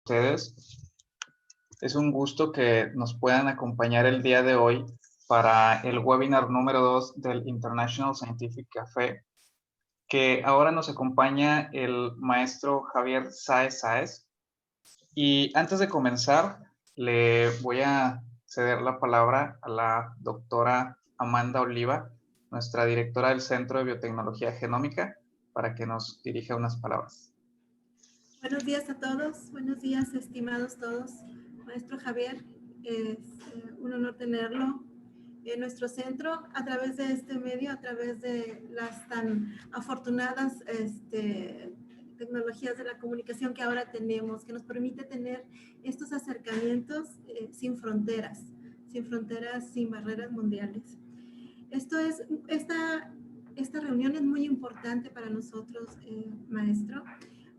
Ustedes. Es un gusto que nos puedan acompañar el día de hoy para el webinar número 2 del International Scientific Café, que ahora nos acompaña el maestro Javier Sáez Sáez. Y antes de comenzar, le voy a ceder la palabra a la doctora Amanda Oliva, nuestra directora del Centro de Biotecnología Genómica, para que nos dirija unas palabras. Buenos días a todos, buenos días estimados todos. Maestro Javier, es un honor tenerlo en nuestro centro a través de este medio, a través de las tan afortunadas tecnologías de la comunicación que ahora tenemos, que nos permite tener estos acercamientos sin fronteras, sin barreras mundiales. Esta reunión es muy importante para nosotros, maestro,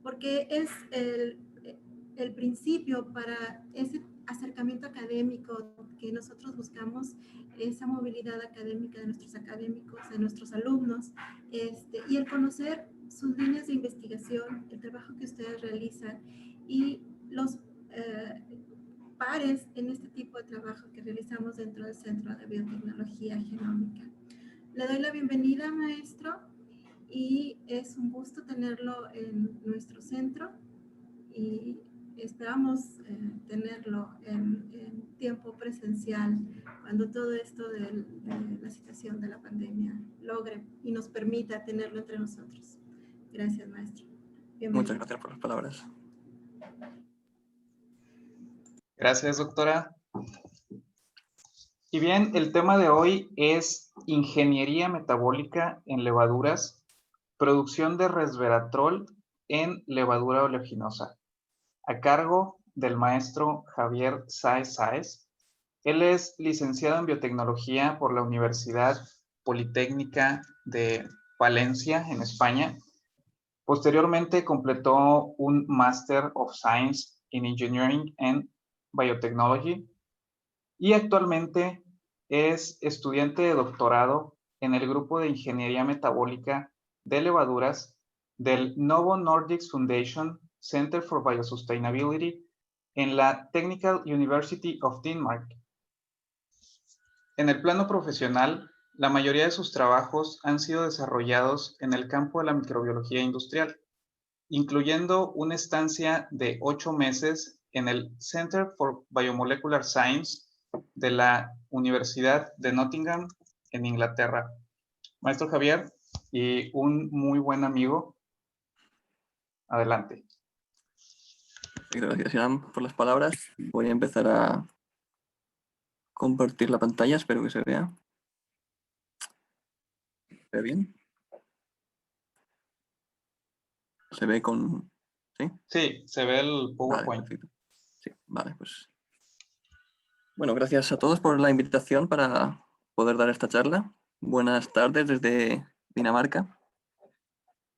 porque es el principio para ese acercamiento académico que nosotros buscamos, esa movilidad académica de nuestros académicos, de nuestros alumnos, y el conocer sus líneas de investigación, el trabajo que ustedes realizan y los pares en este tipo de trabajo que realizamos dentro del Centro de Biotecnología Genómica. Le doy la bienvenida, maestro, y es un gusto tenerlo en nuestro centro y esperamos tenerlo en tiempo presencial cuando todo esto de la situación de la pandemia logre y nos permita tenerlo entre nosotros. Gracias, maestro. Bienvenido. Muchas gracias por las palabras. Gracias, doctora. Y bien, el tema de hoy es ingeniería metabólica en levaduras, producción de resveratrol en levadura oleaginosa, a cargo del maestro Javier Sáez Sáez. Él es licenciado en biotecnología por la Universidad Politécnica de Valencia, en España. Posteriormente completó un Master of Science in Engineering and Biotechnology y actualmente es estudiante de doctorado en el grupo de Ingeniería Metabólica de Levaduras del Novo Nordisk Foundation Center for Biosustainability en la Technical University of Denmark. En el plano profesional, la mayoría de sus trabajos han sido desarrollados en el campo de la microbiología industrial, incluyendo una estancia de 8 meses en el Center for Biomolecular Science de la Universidad de Nottingham, en Inglaterra. Maestro Javier, y un muy buen amigo, adelante. Gracias, Iram, por las palabras. Voy a empezar a compartir la pantalla, espero que se vea. ¿Se ve bien? ¿Se ve con...? ¿Sí? Sí, se ve el PowerPoint. Vale, sí, vale, pues... Bueno, gracias a todos por la invitación para poder dar esta charla. Buenas tardes desde Dinamarca.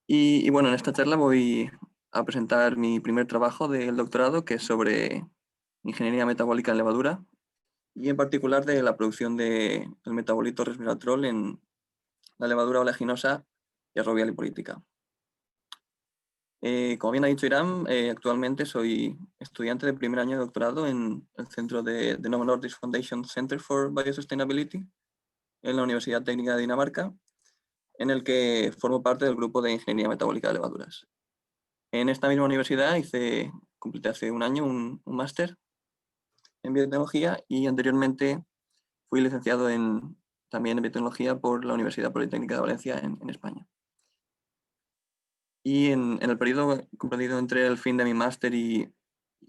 Y bueno, en esta charla voy a presentar mi primer trabajo del doctorado, que es sobre ingeniería metabólica en levadura, y en particular de la producción del metabolito resveratrol en la levadura oleaginosa y arrobial lipolítica. Como bien ha dicho Iram, actualmente soy estudiante de primer año de doctorado en el centro de Novo Nordisk Foundation Center for Biosustainability en la Universidad Técnica de Dinamarca, en el que formo parte del grupo de Ingeniería Metabólica de Levaduras. En esta misma universidad completé hace un año un máster en biotecnología y anteriormente fui licenciado también en biotecnología por la Universidad Politécnica de Valencia en España. Y en el periodo comprendido entre el fin de mi máster y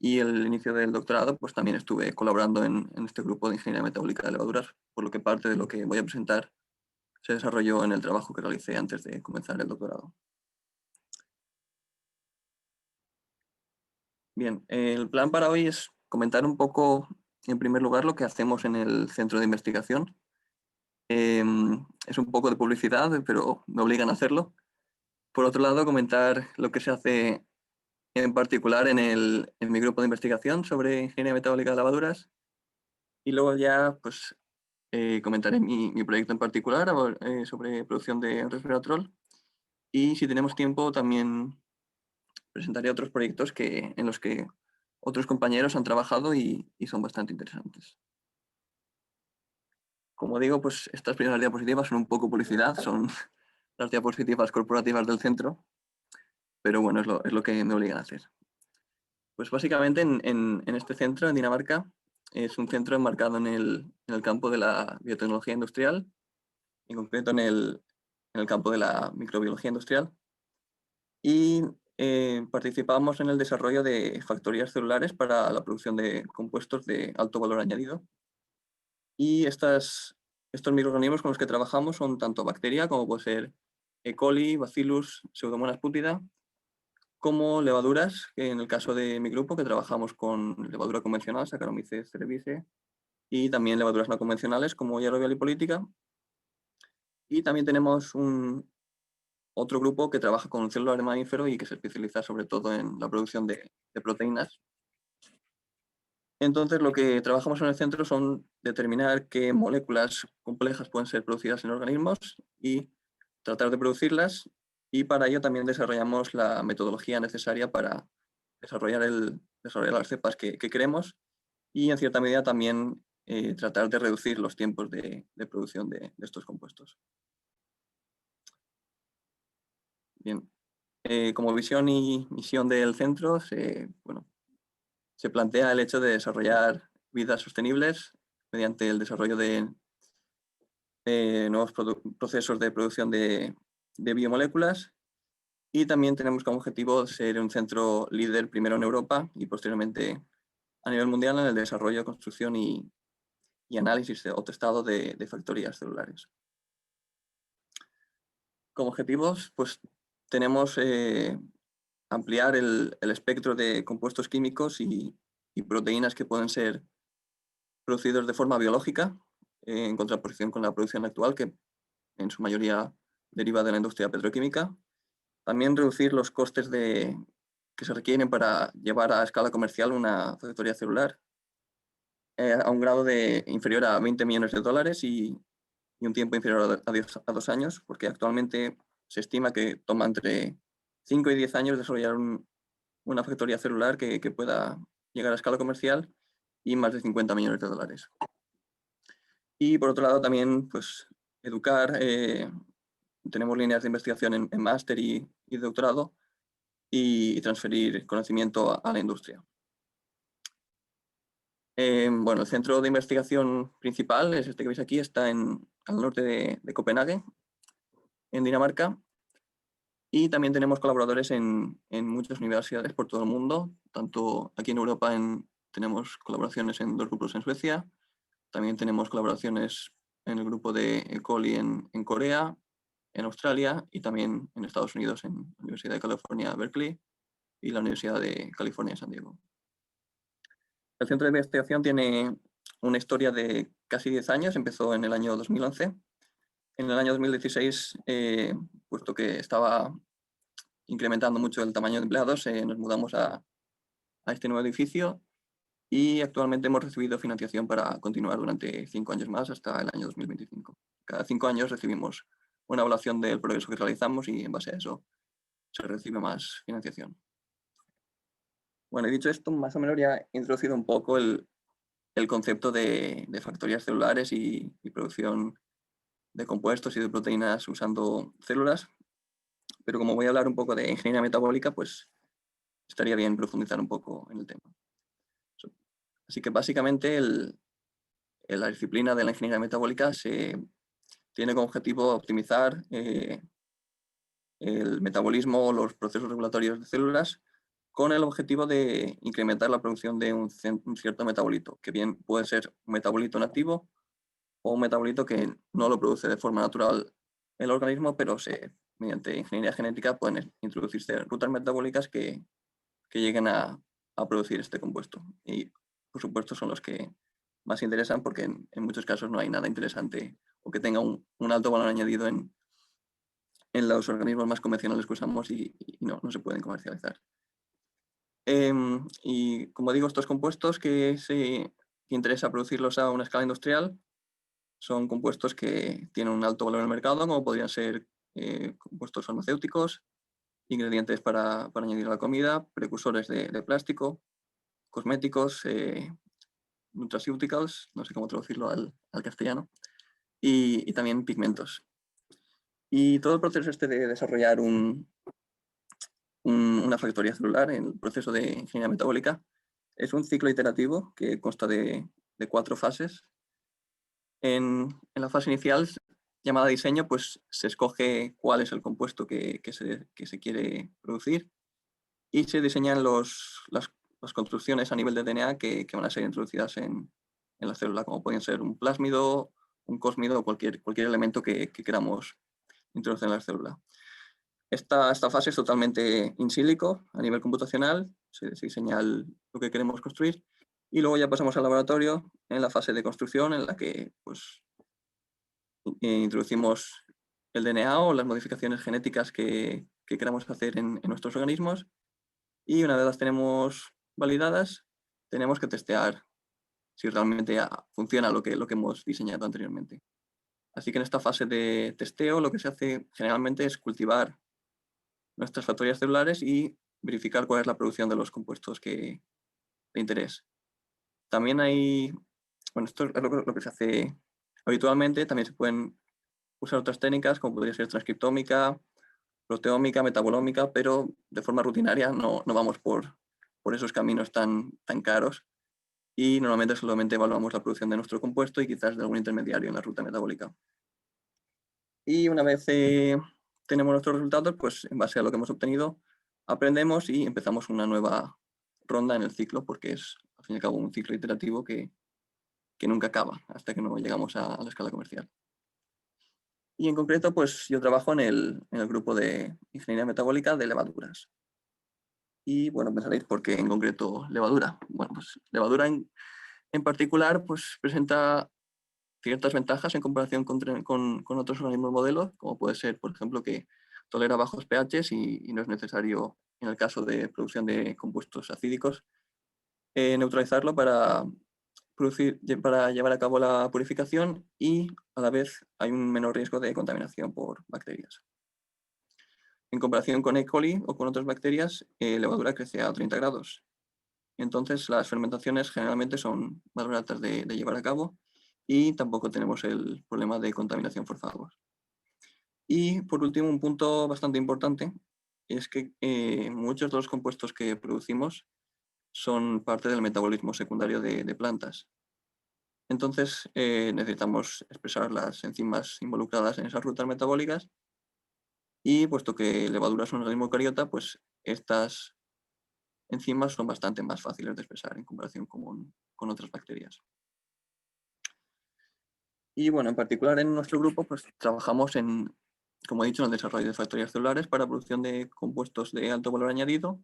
el inicio del doctorado, pues también estuve colaborando en este grupo de ingeniería metabólica de levaduras, por lo que parte de lo que voy a presentar se desarrolló en el trabajo que realicé antes de comenzar el doctorado. Bien, el plan para hoy es comentar un poco, en primer lugar, lo que hacemos en el centro de investigación. Es un poco de publicidad, pero me obligan a hacerlo. Por otro lado, comentar lo que se hace en particular en mi grupo de investigación sobre ingeniería metabólica de levaduras. Y luego ya pues, comentaré mi proyecto en particular sobre producción de resveratrol. Y si tenemos tiempo también presentaré otros proyectos en los que otros compañeros han trabajado y son bastante interesantes. Como digo, pues estas primeras diapositivas son un poco publicidad, son las diapositivas corporativas del centro, pero bueno, es lo que me obligan a hacer. Pues básicamente en este centro, en Dinamarca, es un centro enmarcado en el campo de la biotecnología industrial, en concreto en el campo de la microbiología industrial, y participamos en el desarrollo de factorías celulares para la producción de compuestos de alto valor añadido. Y estos microorganismos con los que trabajamos son tanto bacteria, como puede ser E. coli, Bacillus, Pseudomonas putida, como levaduras, que en el caso de mi grupo, que trabajamos con levadura convencional, Saccharomyces cerevisiae, y también levaduras no convencionales como hierro lipolítica. Y también tenemos otro grupo que trabaja con células de mamífero y que se especializa sobre todo en la producción de proteínas. Entonces, lo que trabajamos en el centro son determinar qué moléculas complejas pueden ser producidas en organismos y tratar de producirlas, y para ello también desarrollamos la metodología necesaria para desarrollar las cepas que queremos, y en cierta medida también tratar de reducir los tiempos de producción de estos compuestos. Bien, como visión y misión del centro, se plantea el hecho de desarrollar vidas sostenibles mediante el desarrollo de nuevos procesos de producción de biomoléculas, y también tenemos como objetivo ser un centro líder primero en Europa y posteriormente a nivel mundial en el desarrollo, construcción y análisis o testado de factorías celulares. Como objetivos, pues tenemos ampliar el espectro de compuestos químicos y proteínas que pueden ser producidos de forma biológica, en contraposición con la producción actual, que en su mayoría deriva de la industria petroquímica. También reducir los costes que se requieren para llevar a escala comercial una factoría celular a un grado inferior a 20 millones de dólares y un tiempo inferior a 2 años, porque actualmente se estima que toma entre 5 y 10 años desarrollar una factoría celular que pueda llegar a escala comercial, y más de 50 millones de dólares. Y por otro lado también pues educar, tenemos líneas de investigación en máster y doctorado, y transferir conocimiento a la industria. Bueno, el centro de investigación principal es este que veis aquí, está al norte de Copenhague, en Dinamarca, y también tenemos colaboradores en muchas universidades por todo el mundo, tanto aquí en Europa tenemos colaboraciones en 2 grupos en Suecia, también tenemos colaboraciones en el grupo de E. coli en Corea, en Australia, y también en Estados Unidos, en la Universidad de California, Berkeley, y la Universidad de California, San Diego. El centro de investigación tiene una historia de casi 10 años, empezó en el año 2011. En el año 2016, puesto que estaba incrementando mucho el tamaño de empleados, nos mudamos a este nuevo edificio, y actualmente hemos recibido financiación para continuar durante 5 años más, hasta el año 2025. Cada 5 años recibimos una evaluación del progreso que realizamos, y en base a eso se recibe más financiación. Bueno, y dicho esto, más o menos ya he introducido un poco el concepto de factorías celulares y producción de compuestos y de proteínas usando células, pero como voy a hablar un poco de ingeniería metabólica, pues estaría bien profundizar un poco en el tema. Así que básicamente la disciplina de la ingeniería metabólica tiene como objetivo optimizar el metabolismo o los procesos regulatorios de células, con el objetivo de incrementar la producción de un cierto metabolito, que bien puede ser un metabolito nativo o un metabolito que no lo produce de forma natural el organismo, pero mediante ingeniería genética pueden introducirse rutas metabólicas que lleguen a producir este compuesto. Y por supuesto son los que más interesan, porque en muchos casos no hay nada interesante o que tenga un alto valor añadido en los organismos más convencionales que usamos, y no se pueden comercializar. Y como digo, estos compuestos que interesa producirlos a una escala industrial son compuestos que tienen un alto valor en el mercado, como podrían ser compuestos farmacéuticos, ingredientes para añadir a la comida, precursores de plástico, cosméticos, nutraceuticals, no sé cómo traducirlo al castellano, y también pigmentos. Y todo el proceso de desarrollar una factoría celular, en el proceso de ingeniería metabólica, es un ciclo iterativo que consta de 4 fases. En la fase inicial, llamada diseño, pues se escoge cuál es el compuesto que se quiere producir y se diseñan las construcciones a nivel de DNA que van a ser introducidas en la célula, como pueden ser un plásmido, un cósmido o cualquier elemento que queramos introducir en la célula. Esta fase es totalmente in silico a nivel computacional, se diseña lo que queremos construir y luego ya pasamos al laboratorio en la fase de construcción en la que pues, introducimos el DNA o las modificaciones genéticas que queramos hacer en nuestros organismos y una vez las tenemos validadas, tenemos que testear si realmente funciona lo que hemos diseñado anteriormente. Así que en esta fase de testeo lo que se hace generalmente es cultivar nuestras factorías celulares y verificar cuál es la producción de los compuestos de interés. También hay, bueno, esto es lo que se hace habitualmente, también se pueden usar otras técnicas como podría ser transcriptómica, proteómica, metabolómica, pero de forma rutinaria no vamos por esos caminos tan caros y normalmente solamente evaluamos la producción de nuestro compuesto y quizás de algún intermediario en la ruta metabólica. Y una vez tenemos nuestros resultados, pues en base a lo que hemos obtenido, aprendemos y empezamos una nueva ronda en el ciclo, porque es al fin y al cabo un ciclo iterativo que nunca acaba hasta que no llegamos a la escala comercial. Y en concreto, pues yo trabajo en el grupo de ingeniería metabólica de levaduras. Y bueno, pensaréis, ¿por qué en concreto levadura? Bueno, pues levadura en particular pues presenta ciertas ventajas en comparación con otros organismos modelos, como puede ser, por ejemplo, que tolera bajos pHs y no es necesario, en el caso de producción de compuestos acídicos, neutralizarlo para llevar a cabo la purificación y a la vez hay un menor riesgo de contaminación por bacterias. En comparación con E. coli o con otras bacterias, levadura crece a 30 grados. Entonces las fermentaciones generalmente son más baratas de llevar a cabo y tampoco tenemos el problema de contaminación por fagos. Y por último, un punto bastante importante es que muchos de los compuestos que producimos son parte del metabolismo secundario de plantas. Entonces necesitamos expresar las enzimas involucradas en esas rutas metabólicas y puesto que levadura es un organismo eucariota, pues estas enzimas son bastante más fáciles de expresar en comparación con otras bacterias. Y bueno, en particular en nuestro grupo pues trabajamos como he dicho, en el desarrollo de factorías celulares para producción de compuestos de alto valor añadido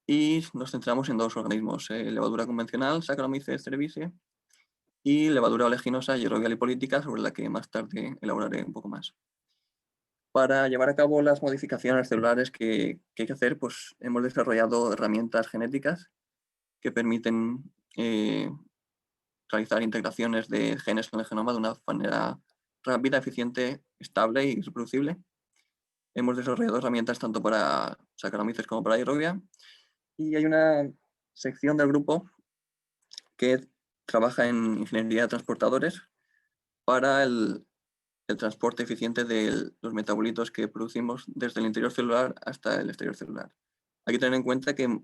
y nos centramos en 2 organismos, levadura convencional, Saccharomyces cerevisiae, y levadura oleginosa, Yerrovia lipolítica, sobre la que más tarde elaboraré un poco más. Para llevar a cabo las modificaciones celulares que hay que hacer, pues hemos desarrollado herramientas genéticas que permiten realizar integraciones de genes en el genoma de una manera rápida, eficiente, estable y reproducible. Hemos desarrollado herramientas tanto para Saccharomyces como para Yerrovia y hay una sección del grupo que trabaja en ingeniería de transportadores para el transporte eficiente de los metabolitos que producimos desde el interior celular hasta el exterior celular. Hay que tener en cuenta que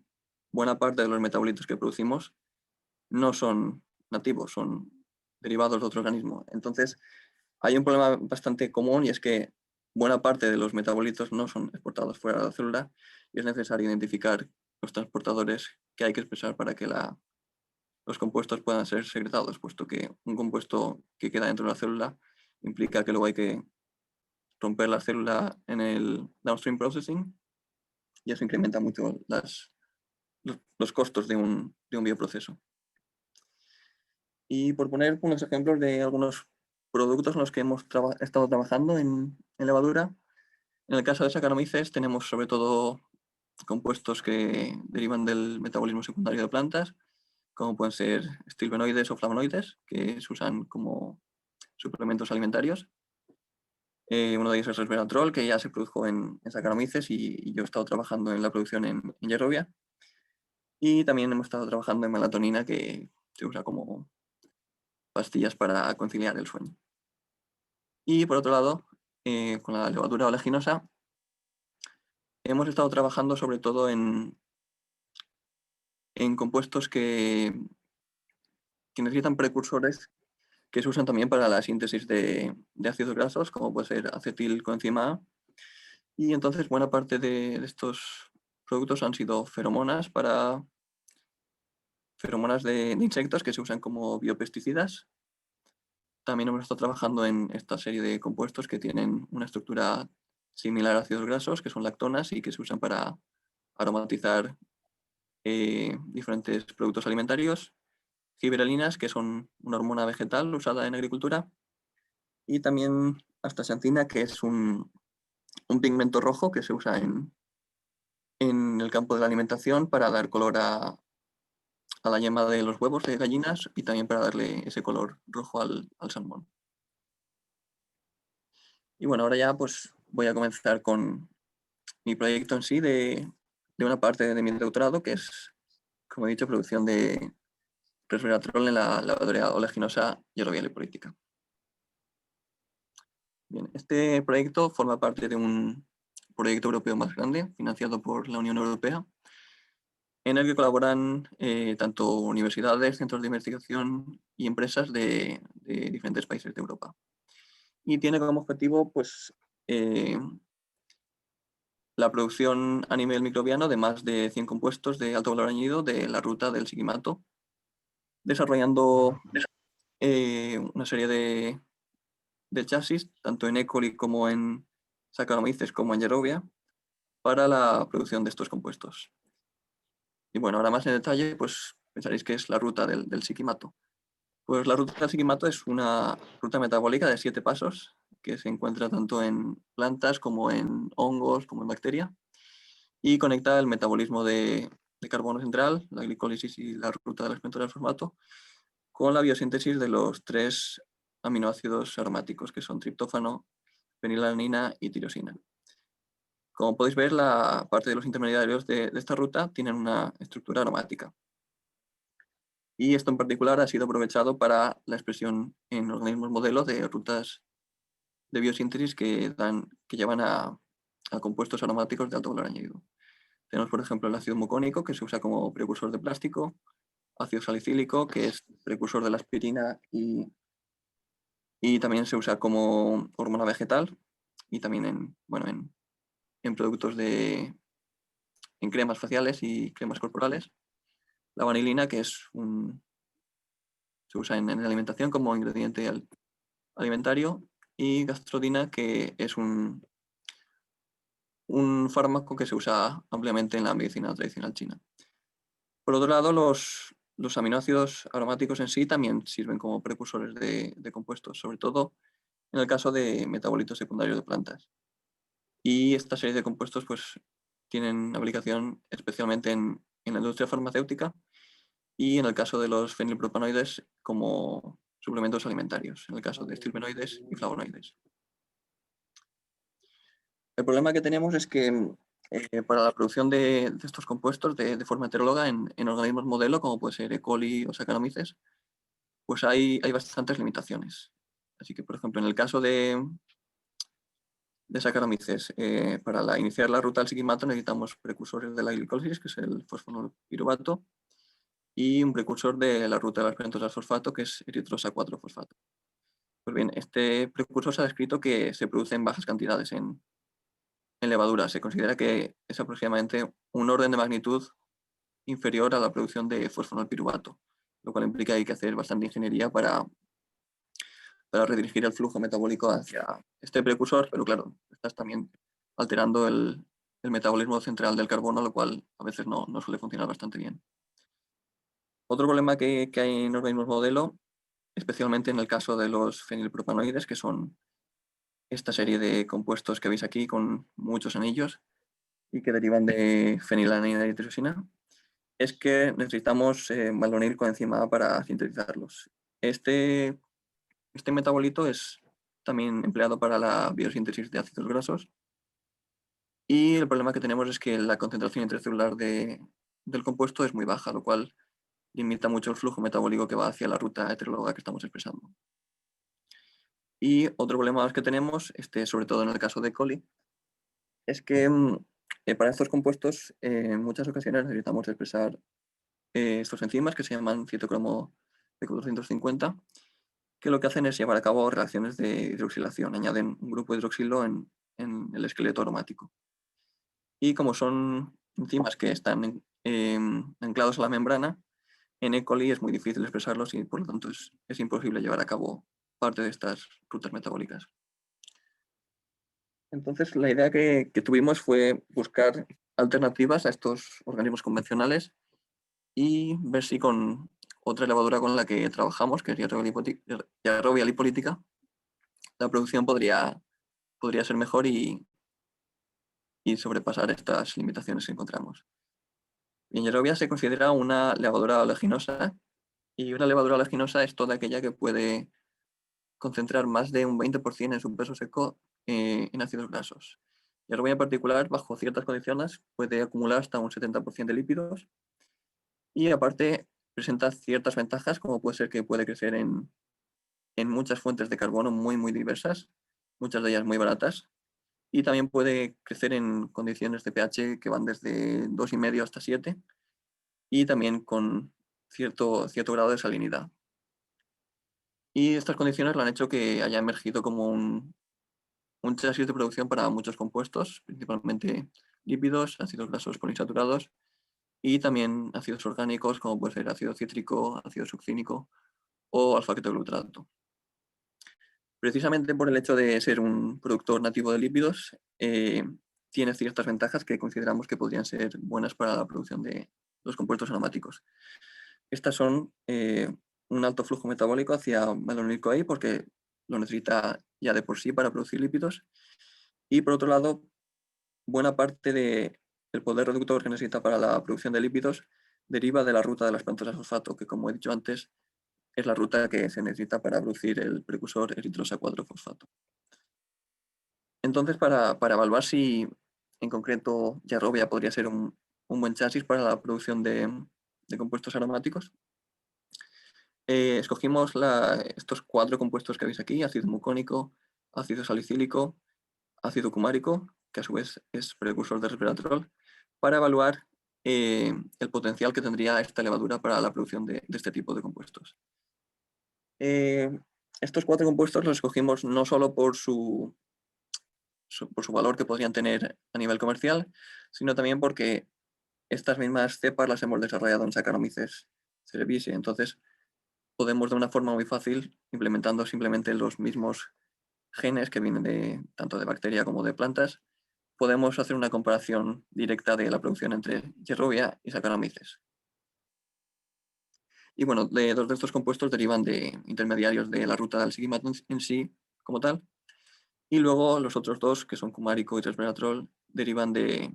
buena parte de los metabolitos que producimos no son nativos, son derivados de otro organismo. Entonces, hay un problema bastante común y es que buena parte de los metabolitos no son exportados fuera de la célula y es necesario identificar los transportadores que hay que expresar para que los compuestos puedan ser secretados, puesto que un compuesto que queda dentro de la célula implica que luego hay que romper la célula en el downstream processing y eso incrementa mucho los costos de un bioproceso. Y por poner unos ejemplos de algunos productos en los que hemos estado trabajando en levadura, en el caso de Saccharomyces tenemos sobre todo compuestos que derivan del metabolismo secundario de plantas, como pueden ser estilbenoides o flavonoides, que se usan como suplementos alimentarios. Uno de ellos es resveratrol, que ya se produjo en Saccharomyces y yo he estado trabajando en la producción en Yerrovia. Y también hemos estado trabajando en melatonina, que se usa como pastillas para conciliar el sueño. Y por otro lado, con la levadura oleaginosa, hemos estado trabajando sobre todo en compuestos que necesitan precursores que se usan también para la síntesis de ácidos grasos, como puede ser acetilcoenzima A. Y entonces buena parte de estos productos han sido feromonas de insectos que se usan como biopesticidas. También hemos estado trabajando en esta serie de compuestos que tienen una estructura similar a ácidos grasos, que son lactonas y que se usan para aromatizar diferentes productos alimentarios. Giberelinas, que son una hormona vegetal usada en agricultura. Y también astaxantina, que es un pigmento rojo que se usa en el campo de la alimentación para dar color a la yema de los huevos de gallinas y también para darle ese color rojo al salmón. Y bueno, ahora ya pues voy a comenzar con mi proyecto en sí de una parte de mi doctorado, que es, como he dicho, producción de resveratrol en la levadura oleaginosa hierrobial lipolítica. Bien, este proyecto forma parte de un proyecto europeo más grande, financiado por la Unión Europea, en el que colaboran tanto universidades, centros de investigación y empresas de diferentes países de Europa. Y tiene como objetivo pues, la producción a nivel microbiano de más de 100 compuestos de alto valor añadido de la ruta del Sigimato, desarrollando una serie de chasis, tanto en E. coli como en Saccharomyces como en Yerobia, para la producción de estos compuestos. Y bueno, ahora más en detalle, pues pensaréis que es la ruta del Sigimato. Pues la ruta del Sigimato es una ruta metabólica de 7 pasos que se encuentra tanto en plantas como en hongos, como en bacteria, y conecta el metabolismo de carbono central, la glicólisis y la ruta de las pentoras del fosfato, con la biosíntesis de los 3 aminoácidos aromáticos, que son triptófano, fenilalanina y tirosina. Como podéis ver, la parte de los intermediarios de esta ruta tienen una estructura aromática. Y esto en particular ha sido aprovechado para la expresión en organismos modelos de rutas de biosíntesis que llevan a compuestos aromáticos de alto valor añadido. Tenemos, por ejemplo, el ácido mucónico, que se usa como precursor de plástico, ácido salicílico, que es precursor de la aspirina y también se usa como hormona vegetal y también en productos en cremas faciales y cremas corporales. La vanilina, que se usa en la alimentación como ingrediente alimentario, y gastrodina, que es un fármaco que se usa ampliamente en la medicina tradicional china. Por otro lado, los aminoácidos aromáticos en sí también sirven como precursores de compuestos, sobre todo en el caso de metabolitos secundarios de plantas. Y esta serie de compuestos pues, tienen aplicación especialmente en la industria farmacéutica y en el caso de los fenilpropanoides como suplementos alimentarios, en el caso de estilbenoides y flavonoides. El problema que tenemos es que para la producción de estos compuestos de forma heteróloga en organismos modelo, como puede ser E. coli o Saccharomyces, pues hay bastantes limitaciones. Así que, por ejemplo, en el caso de Saccharomyces, para iniciar la ruta al Sigimato necesitamos precursores de la glicólisis, que es el fosfonolpiruvato, y un precursor de la ruta de las pentosas fosfato, que es eritrosa 4-fosfato. Pues bien, este precursor se ha descrito que se produce en bajas cantidades en levadura. Se considera que es aproximadamente un orden de magnitud inferior a la producción de fosfonolpiruvato, lo cual implica que hay que hacer bastante ingeniería para redirigir el flujo metabólico hacia este precursor, pero claro, estás también alterando el metabolismo central del carbono, lo cual a veces no suele funcionar bastante bien. Otro problema que hay en organismos modelo, especialmente en el caso de los fenilpropanoides, que son esta serie de compuestos que veis aquí con muchos anillos y que derivan de fenilalanina y tirosina, es que necesitamos malonil coenzima A para sintetizarlos. Este metabolito es también empleado para la biosíntesis de ácidos grasos y el problema que tenemos es que la concentración intracelular de del compuesto es muy baja, lo cual limita mucho el flujo metabólico que va hacia la ruta heteróloga que estamos expresando. Y otro problema más que tenemos, sobre todo en el caso de E. coli, es que para estos compuestos en muchas ocasiones necesitamos expresar estos enzimas que se llaman citocromo P450, que lo que hacen es llevar a cabo reacciones de hidroxilación, añaden un grupo hidroxilo en el esqueleto aromático. Y como son enzimas que están anclados a la membrana, en E. coli es muy difícil expresarlos y por lo tanto es imposible llevar a cabo parte de estas rutas metabólicas. Entonces la idea que tuvimos fue buscar alternativas a estos organismos convencionales y ver si con otra levadura con la que trabajamos, que es Yarrowia lipolítica, la producción podría ser mejor y sobrepasar estas limitaciones que encontramos. En Yarrowia se considera una levadura oleaginosa y una levadura oleaginosa es toda aquella que puede concentrar más de un 20% en su peso seco en ácidos grasos. Yarrowia en particular, bajo ciertas condiciones, puede acumular hasta un 70% de lípidos y aparte presenta ciertas ventajas, como puede ser que puede crecer en muchas fuentes de carbono muy diversas, muchas de ellas muy baratas, y también puede crecer en condiciones de pH que van desde 2,5 hasta 7 y también con cierto grado de salinidad. Y estas condiciones lo han hecho que haya emergido como un chasis de producción para muchos compuestos, principalmente lípidos, ácidos grasos poliinsaturados y también ácidos orgánicos como puede ser ácido cítrico, ácido succínico o alfa-ketoglutarato. Precisamente por el hecho de ser un productor nativo de lípidos, tiene ciertas ventajas que consideramos que podrían ser buenas para la producción de los compuestos aromáticos. Estas son un alto flujo metabólico hacia malonyl-CoA porque lo necesita ya de por sí para producir lípidos. Y por otro lado, buena parte del poder reductor que necesita para la producción de lípidos deriva de la ruta de las pentosa fosfato, que como he dicho antes, es la ruta que se necesita para producir el precursor eritrosa 4-fosfato. Entonces, para evaluar si en concreto Yarrowia podría ser un buen chasis para la producción de compuestos aromáticos, escogimos estos 4 compuestos que veis aquí: ácido mucónico, ácido salicílico, ácido cumárico, que a su vez es precursor de resveratrol, para evaluar el potencial que tendría esta levadura para la producción de este tipo de compuestos. Estos 4 compuestos los escogimos no solo por su valor que podrían tener a nivel comercial, sino también porque estas mismas cepas las hemos desarrollado en Saccharomyces cerevisiae. Entonces, podemos de una forma muy fácil, implementando simplemente los mismos genes que vienen tanto de bacteria como de plantas, podemos hacer una comparación directa de la producción entre Yarrowia y Saccharomyces. Y bueno, 2 de estos compuestos derivan de intermediarios de la ruta del sigmato en sí como tal, y luego los otros 2, que son cumárico y resveratrol, derivan de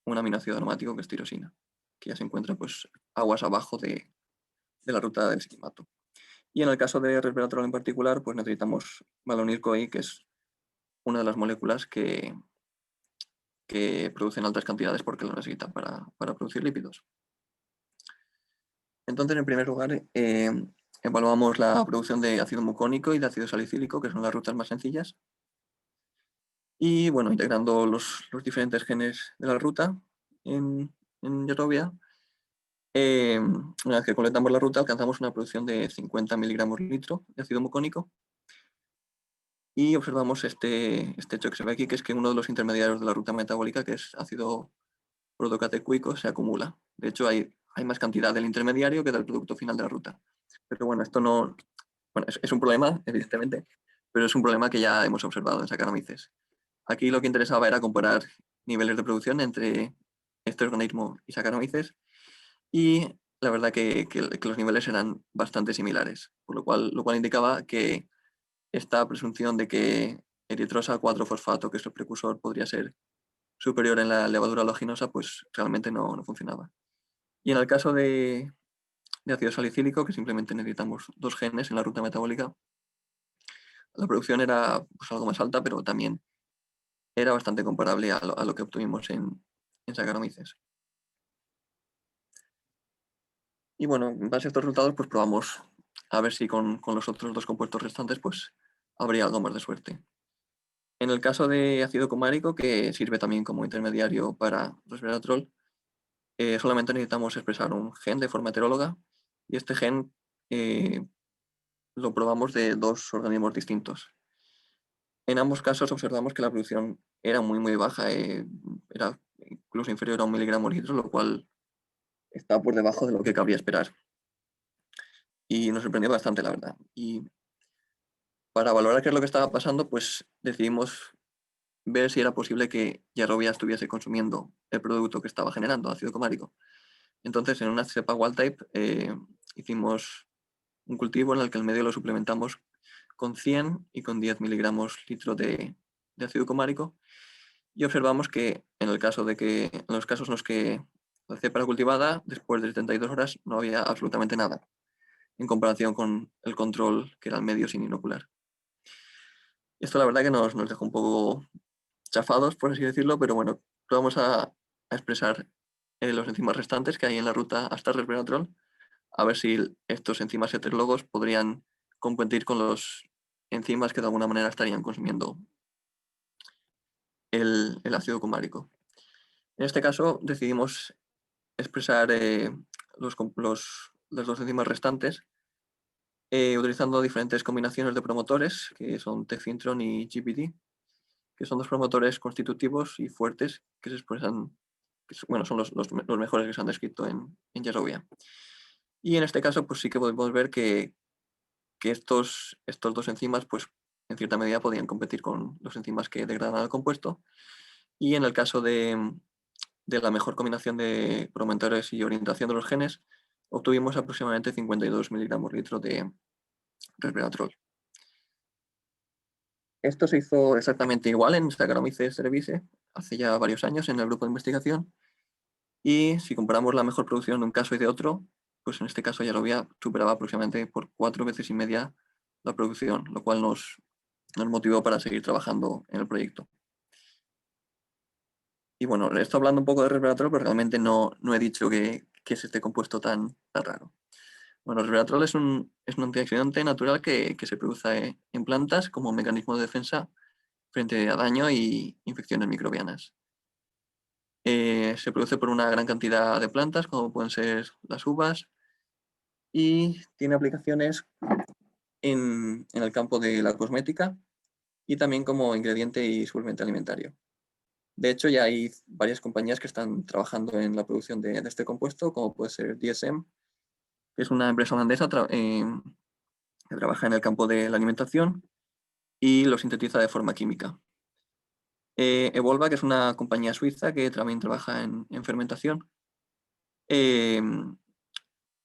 un aminoácido aromático que es tirosina, que ya se encuentra pues aguas abajo de la ruta del sigmato. Y en el caso de resveratrol en particular, pues necesitamos malonyl-CoA, que es una de las moléculas que producen altas cantidades porque lo necesitan para producir lípidos. Entonces, en primer lugar, evaluamos la producción de ácido mucónico y de ácido salicílico, que son las rutas más sencillas. Y bueno, integrando los diferentes genes de la ruta en Yarrowia, una vez que completamos la ruta, alcanzamos una producción de 50 miligramos litro de ácido mucónico. Y observamos este hecho que se ve aquí, que es que uno de los intermediarios de la ruta metabólica, que es ácido protocatecuico, se acumula. De hecho, hay más cantidad del intermediario que del producto final de la ruta. Pero bueno, esto no... Bueno, es un problema, evidentemente, pero es un problema que ya hemos observado en Saccharomyces. Aquí lo que interesaba era comparar niveles de producción entre este organismo y Saccharomyces, y la verdad que los niveles eran bastante similares, por lo cual indicaba que esta presunción de que eritrosa 4-fosfato, que es el precursor, podría ser superior en la levadura oleaginosa, pues realmente no funcionaba. Y en el caso de ácido salicílico, que simplemente necesitamos 2 genes en la ruta metabólica, la producción era pues algo más alta, pero también era bastante comparable a lo que obtuvimos en Saccharomyces. Y bueno, en base a estos resultados, pues probamos a ver si con los otros 2 compuestos restantes, pues habría algo más de suerte. En el caso de ácido cumárico, que sirve también como intermediario para resveratrol, solamente necesitamos expresar un gen de forma heteróloga y este gen lo probamos de 2 organismos distintos. En ambos casos observamos que la producción era muy baja, era incluso inferior a 1 miligramo litro, lo cual está por debajo de lo que cabría esperar. Y nos sorprendió bastante, la verdad. Y para valorar qué es lo que estaba pasando, pues decidimos ver si era posible que Yarrowia estuviese consumiendo el producto que estaba generando, ácido cumárico. Entonces, en una cepa wild type hicimos un cultivo en el que el medio lo suplementamos con 100 y con 10 miligramos litro de ácido cumárico y observamos que en los casos en los que la cepa era cultivada, después de 72 horas no había absolutamente nada en comparación con el control que era el medio sin inocular. Esto la verdad que nos dejó un poco chafados, por así decirlo, pero bueno, vamos a expresar los enzimas restantes que hay en la ruta hasta el resveratrol, a ver si estos enzimas heterólogos podrían competir con los enzimas que de alguna manera estarían consumiendo el ácido cumárico. En este caso decidimos expresar las 2 enzimas restantes utilizando diferentes combinaciones de promotores, que son Tefintron y GPD, que son 2 promotores constitutivos y fuertes que se expresan, bueno, son los mejores que se han descrito en Yarrowia. Y en este caso, pues sí que podemos ver que estos 2 enzimas, pues en cierta medida podían competir con los enzimas que degradan al compuesto. Y en el caso de la mejor combinación de promotores y orientación de los genes, obtuvimos aproximadamente 52 miligramos litro de resveratrol. Esto se hizo exactamente igual en Saccharomyces cerevisiae hace ya varios años en el grupo de investigación. Y si comparamos la mejor producción de un caso y de otro, pues en este caso Yarrowia superaba aproximadamente por 4 veces y media la producción, lo cual nos motivó para seguir trabajando en el proyecto. Y bueno, estoy hablando un poco de resveratrol, pero realmente no he dicho que es este compuesto tan raro. Bueno, el resveratrol es un antioxidante natural que se produce en plantas como mecanismo de defensa frente a daño y infecciones microbianas. Se produce por una gran cantidad de plantas, como pueden ser las uvas, y tiene aplicaciones en el campo de la cosmética y también como ingrediente y suplemento alimentario. De hecho, ya hay varias compañías que están trabajando en la producción de este compuesto, como puede ser DSM, que es una empresa holandesa que trabaja en el campo de la alimentación y lo sintetiza de forma química. Evolva, que es una compañía suiza que también trabaja en fermentación,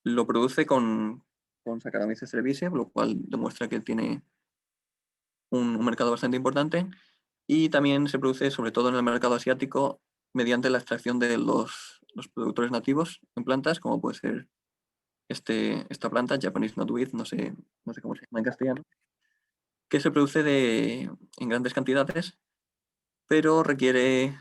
lo produce con Saccharomyces cerevisiae, lo cual demuestra que tiene un mercado bastante importante. Y también se produce, sobre todo en el mercado asiático, mediante la extracción de los productores nativos en plantas, como puede ser esta planta, Japanese knotweed, no sé cómo se llama en castellano, que se produce en grandes cantidades, pero requiere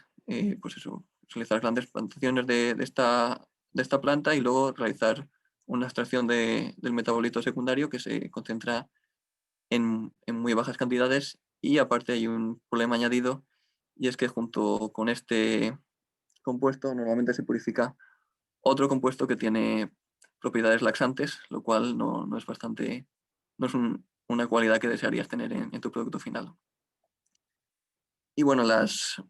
pues eso, realizar grandes plantaciones de esta planta y luego realizar una extracción del metabolito secundario que se concentra en muy bajas cantidades y aparte hay un problema añadido y es que junto con este compuesto normalmente se purifica otro compuesto que tiene propiedades laxantes, lo cual no es una cualidad que desearías tener en tu producto final. Y bueno, las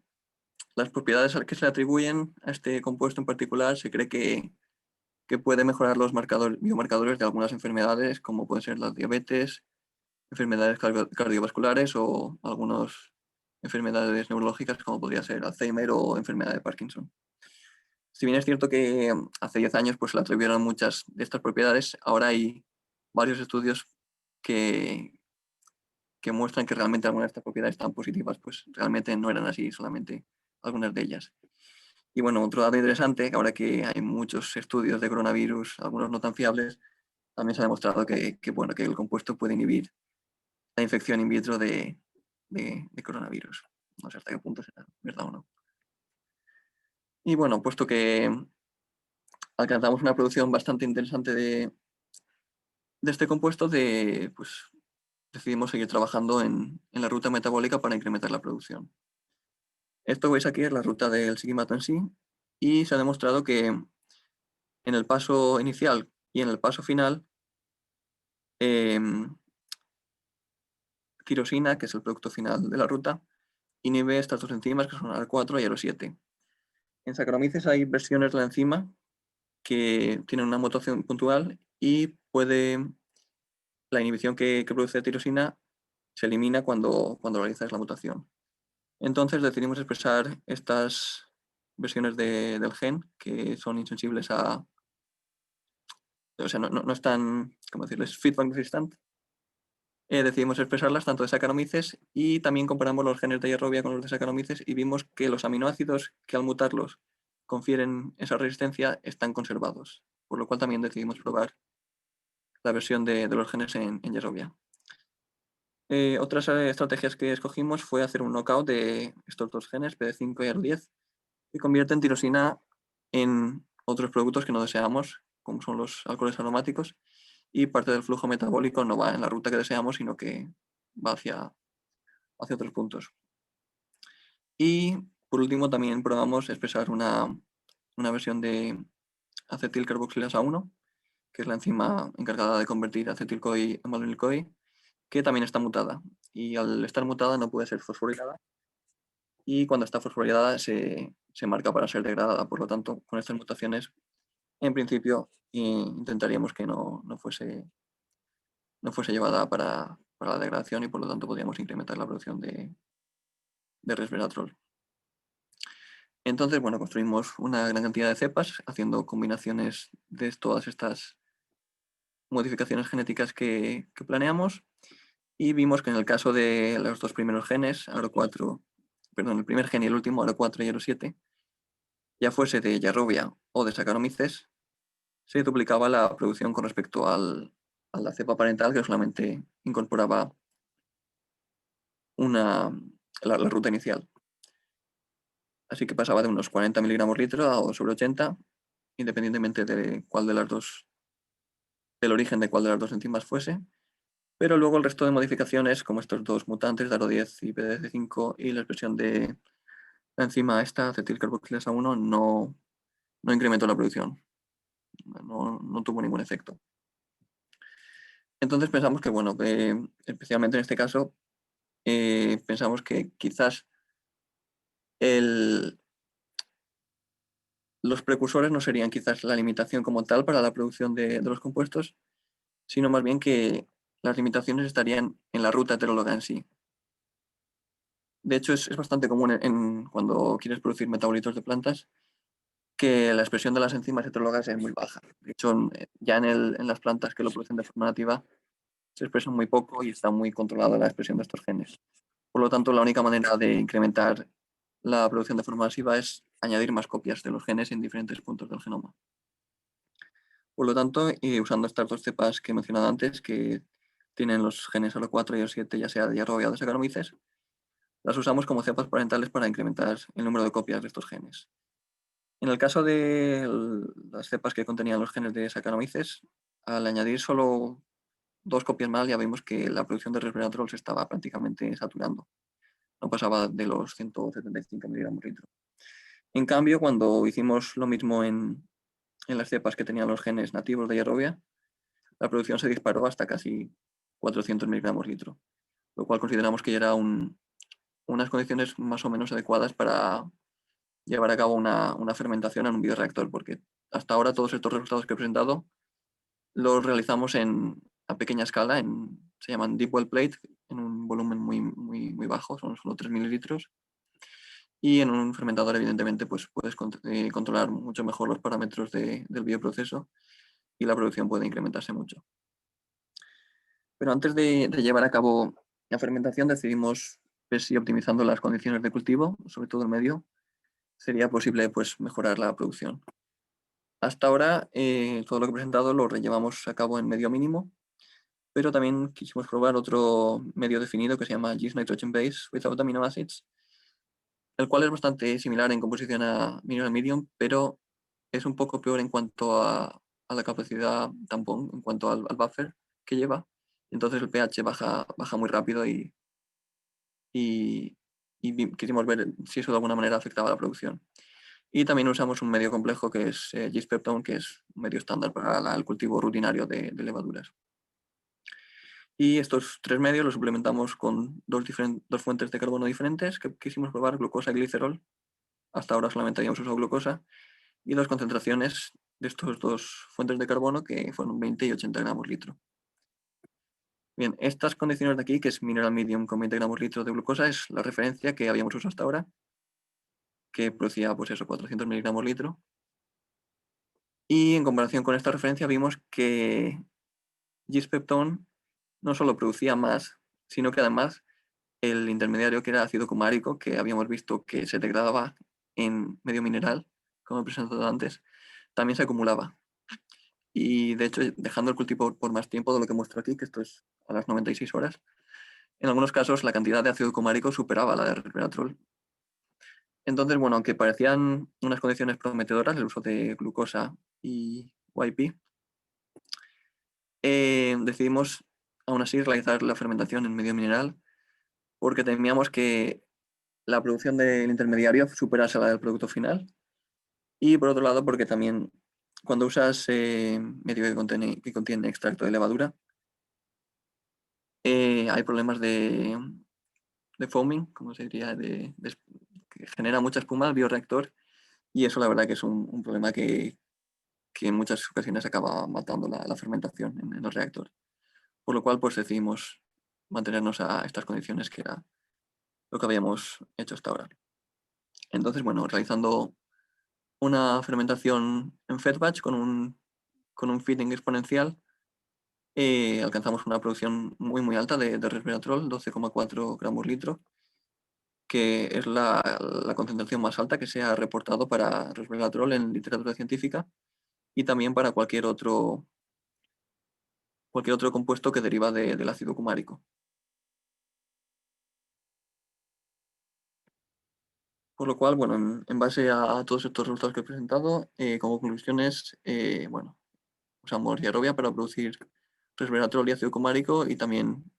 propiedades que se le atribuyen a este compuesto en particular se cree que puede mejorar los biomarcadores de algunas enfermedades, como pueden ser la diabetes, enfermedades cardiovasculares o algunas enfermedades neurológicas, como podría ser Alzheimer o enfermedad de Parkinson. Si bien es cierto que hace 10 años pues, se le atribuyeron muchas de estas propiedades, ahora hay varios estudios que muestran que realmente algunas de estas propiedades tan positivas pues realmente no eran así, solamente algunas de ellas. Y bueno, otro dato interesante, ahora que hay muchos estudios de coronavirus, algunos no tan fiables, también se ha demostrado que el compuesto puede inhibir la infección in vitro de coronavirus. No sé hasta qué punto será verdad o no. Y bueno, puesto que alcanzamos una producción bastante interesante de este compuesto, pues, decidimos seguir trabajando en la ruta metabólica para incrementar la producción. Esto que veis aquí es la ruta del sigmato en sí, y se ha demostrado que en el paso inicial y en el paso final, tirosina, que es el producto final de la ruta, inhibe estas dos enzimas que son AR4 y AR7. En Saccharomyces hay versiones de la enzima que tienen una mutación puntual y la inhibición que produce tirosina se elimina cuando realizas la mutación. Entonces decidimos expresar estas versiones del gen que son insensibles o sea, no están, ¿cómo decirles?, feedback resistant. Decidimos expresarlas tanto de Saccharomyces y también comparamos los genes de hierrobia con los de Saccharomyces y vimos que los aminoácidos que al mutarlos confieren esa resistencia están conservados, por lo cual también decidimos probar la versión de los genes en hierrobia. Otras estrategias que escogimos fue hacer un knockout de estos dos genes, PD5 y AR10, que convierten tirosina en otros productos que no deseamos, como son los alcoholes aromáticos, y parte del flujo metabólico no va en la ruta que deseamos, sino que va hacia otros puntos. Y por último también probamos expresar una versión de acetilcarboxilasa 1, que es la enzima encargada de convertir acetil-CoI en malonyl-CoI, que también está mutada. Y al estar mutada no puede ser fosforilada. Y cuando está fosforilada se marca para ser degradada. Por lo tanto, con estas mutaciones, en principio, intentaríamos que no fuese llevada para la degradación y por lo tanto podríamos incrementar la producción de resveratrol. Entonces, bueno, construimos una gran cantidad de cepas haciendo combinaciones de todas estas modificaciones genéticas que planeamos y vimos que en el caso de los dos primeros genes, AR4, perdón, el primer gen y el último, AR4 y AR7, ya fuese de Yarrowia o de Saccharomyces, se duplicaba la producción con respecto a la cepa parental que solamente incorporaba la ruta inicial. Así que pasaba de unos 40 miligramos litro a sobre 80, independientemente de cuál de las dos, del origen de cuál de las dos enzimas fuese. Pero luego el resto de modificaciones, como estos dos mutantes, DARO10 y PDC5, y la expresión de la enzima esta, acetilcarboxilasa 1, no incrementó la producción. No tuvo ningún efecto. Entonces pensamos que, bueno, especialmente en este caso, pensamos que quizás los precursores no serían quizás la limitación como tal para la producción de los compuestos, sino más bien que las limitaciones estarían en la ruta heteróloga en sí. De hecho, es bastante común cuando quieres producir metabolitos de plantas que la expresión de las enzimas heterólogas es muy baja. De hecho, ya en las plantas que lo producen de forma nativa se expresan muy poco y está muy controlada la expresión de estos genes. Por lo tanto, la única manera de incrementar la producción de forma masiva es añadir más copias de los genes en diferentes puntos del genoma. Por lo tanto, usando estas dos cepas que he mencionado antes, que tienen los genes AR4 y AR7, ya sea de Yarrowia o de Saccharomyces, las usamos como cepas parentales para incrementar el número de copias de estos genes. En el caso de las cepas que contenían los genes de Saccharomyces, al añadir solo 2 copias más, ya vimos que la producción de resveratrol se estaba prácticamente saturando. No pasaba de los 175 miligramos litro. En cambio, cuando hicimos lo mismo en las cepas que tenían los genes nativos de Yarrowia, la producción se disparó hasta casi 400 miligramos litro, lo cual consideramos que ya era unas condiciones más o menos adecuadas para llevar a cabo una fermentación en un bioreactor, porque hasta ahora todos estos resultados que he presentado los realizamos a pequeña escala, se llaman deep well plate, en un volumen muy bajo, son solo 3 mililitros. Y en un fermentador, evidentemente, pues puedes controlar mucho mejor los parámetros del bioproceso y la producción puede incrementarse mucho. Pero antes de llevar a cabo la fermentación, decidimos ver si optimizando las condiciones de cultivo, sobre todo el medio, sería posible pues, mejorar la producción. Hasta ahora, todo lo que he presentado lo llevamos a cabo en medio mínimo, pero también quisimos probar otro medio definido que se llama Yeast Nitrogen Base Without Amino Acids, el cual es bastante similar en composición a Mineral Medium, pero es un poco peor en cuanto a la capacidad tampón, en cuanto al buffer que lleva. Entonces el pH baja muy rápido y quisimos ver si eso de alguna manera afectaba a la producción. Y también usamos un medio complejo que es Yeast Peptone, que es un medio estándar para el cultivo rutinario de levaduras. Y estos 3 medios los suplementamos con dos fuentes de carbono diferentes que quisimos probar, glucosa y glicerol. Hasta ahora solamente habíamos usado glucosa. Y 2 concentraciones de estos 2 fuentes de carbono que fueron 20 y 80 gramos litro. Bien, estas condiciones de aquí, que es mineral medium con 20 gramos litro de glucosa, es la referencia que habíamos usado hasta ahora, que producía pues eso, 400 miligramos litro. Y en comparación con esta referencia vimos que Yeast Peptone no solo producía más, sino que además el intermediario, que era ácido cumárico, que habíamos visto que se degradaba en medio mineral, como he presentado antes, también se acumulaba. Y de hecho, dejando el cultivo por más tiempo de lo que muestro aquí, que esto es a las 96 horas, en algunos casos la cantidad de ácido cumárico superaba la de resveratrol. Entonces, bueno, aunque parecían unas condiciones prometedoras, el uso de glucosa y YP, decidimos aún así realizar la fermentación en medio mineral porque temíamos que la producción del intermediario superase la del producto final, y por otro lado porque también cuando usas medio que contiene extracto de levadura, hay problemas de foaming, como se diría, que genera mucha espuma el bioreactor, y eso la verdad que es un problema que en muchas ocasiones acaba matando la fermentación en el reactor. Por lo cual pues decidimos mantenernos a estas condiciones, que era lo que habíamos hecho hasta ahora. Entonces, bueno, realizando una fermentación en fed batch con un feeding exponencial, alcanzamos una producción muy alta de resveratrol, 12,4 gramos litro, que es la concentración más alta que se ha reportado para resveratrol en literatura científica, y también para cualquier otro compuesto que deriva del ácido cumárico. Por lo cual, bueno, en base a todos estos resultados que he presentado, como conclusiones, bueno, usamos Yarrobia para producir resveratrol y ácido cumárico, y también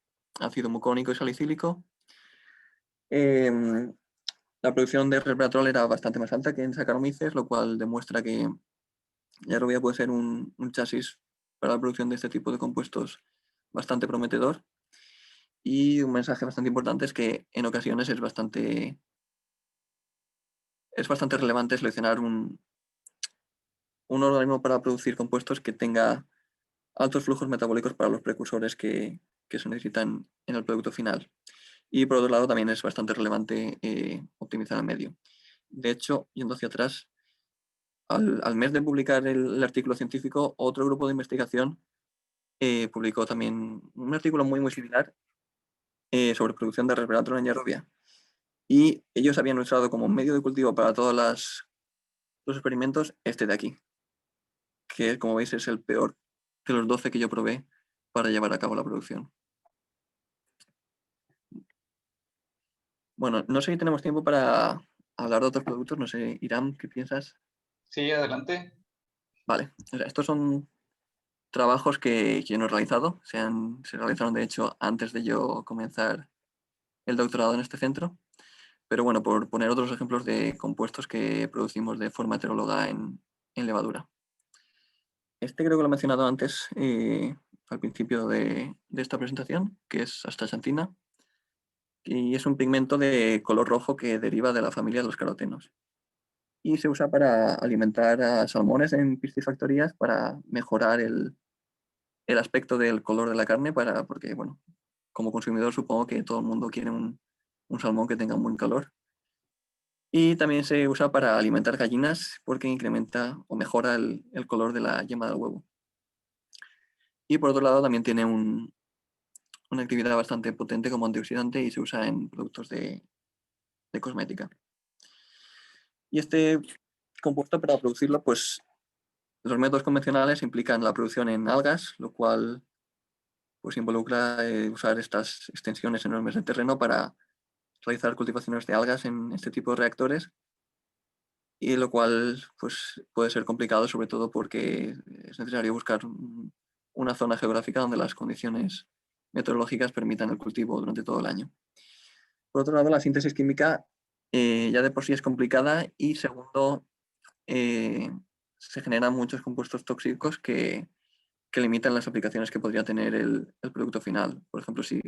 ácido mucónico y salicílico. La producción de resveratrol era bastante más alta que en Saccharomyces, lo cual demuestra que Yarrobia puede ser un chasis para la producción de este tipo de compuestos bastante prometedor. Y un mensaje bastante importante es que en ocasiones es bastante relevante seleccionar un organismo para producir compuestos que tenga altos flujos metabólicos para los precursores que se necesitan en el producto final. Y por otro lado también es bastante relevante optimizar el medio. De hecho, yendo hacia atrás, al mes de publicar el artículo científico, otro grupo de investigación publicó también un artículo muy similar sobre producción de resveratrol en Yarrobia. Y ellos habían usado como medio de cultivo para todos los experimentos este de aquí, que como veis es el peor de los 12 que yo probé para llevar a cabo la producción. Bueno, no sé si tenemos tiempo para hablar de otros productos. No sé, Iram, ¿qué piensas? Sí, adelante. Vale, o sea, estos son trabajos que yo no he realizado. Se realizaron, de hecho, antes de yo comenzar el doctorado en este centro. Pero bueno, por poner otros ejemplos de compuestos que producimos de forma heteróloga en levadura. Este creo que lo he mencionado antes, al principio de esta presentación, que es astaxantina, y es un pigmento de color rojo que deriva de la familia de los carotenos. Y se usa para alimentar a salmones en piscifactorías para mejorar el aspecto del color de la carne, porque, bueno, como consumidor supongo que todo el mundo quiere un salmón que tenga un buen color. Y también se usa para alimentar gallinas porque incrementa o mejora el color de la yema del huevo. Y por otro lado también tiene una actividad bastante potente como antioxidante y se usa en productos de cosmética. Y este compuesto, para producirlo, pues los métodos convencionales implican la producción en algas, lo cual pues involucra usar estas extensiones enormes de terreno para realizar cultivaciones de algas en este tipo de reactores. y lo cual pues, puede ser complicado, sobre todo porque es necesario buscar una zona geográfica donde las condiciones meteorológicas permitan el cultivo durante todo el año. Por otro lado, la síntesis química ya de por sí es complicada y segundo, se generan muchos compuestos tóxicos que limitan las aplicaciones que podría tener el producto final. Por ejemplo, si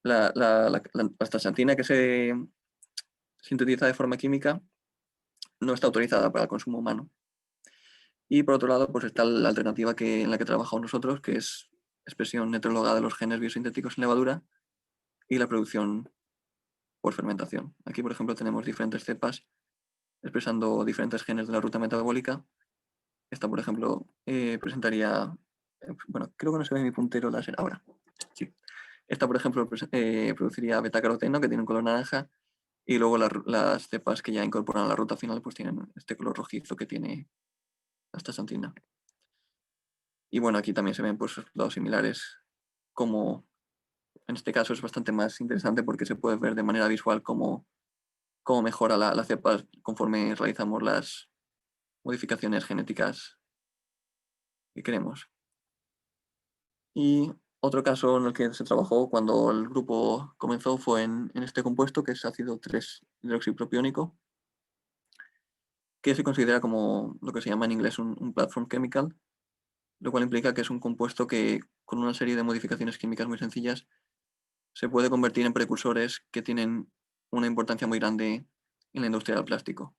la astaxantina que se sintetiza de forma química no está autorizada para el consumo humano. Y por otro lado, pues está la alternativa en la que trabajamos nosotros, que es expresión heteróloga de los genes biosintéticos en levadura y la producción por fermentación. Aquí, por ejemplo, tenemos diferentes cepas expresando diferentes genes de la ruta metabólica. Esta, por ejemplo, presentaría, bueno, creo que no se ve mi puntero láser ahora. Sí. Esta, por ejemplo, produciría betacaroteno, que tiene un color naranja, y luego las cepas que ya incorporan a la ruta final pues tienen este color rojizo que tiene la astaxantina. Y bueno, aquí también se ven pues lados similares, como en este caso es bastante más interesante porque se puede ver de manera visual cómo mejora la cepa conforme realizamos las modificaciones genéticas que queremos. Y otro caso en el que se trabajó cuando el grupo comenzó fue en este compuesto, que es ácido 3-hidroxipropiónico, que se considera como lo que se llama en inglés un platform chemical, lo cual implica que es un compuesto que con una serie de modificaciones químicas muy sencillas se puede convertir en precursores que tienen una importancia muy grande en la industria del plástico.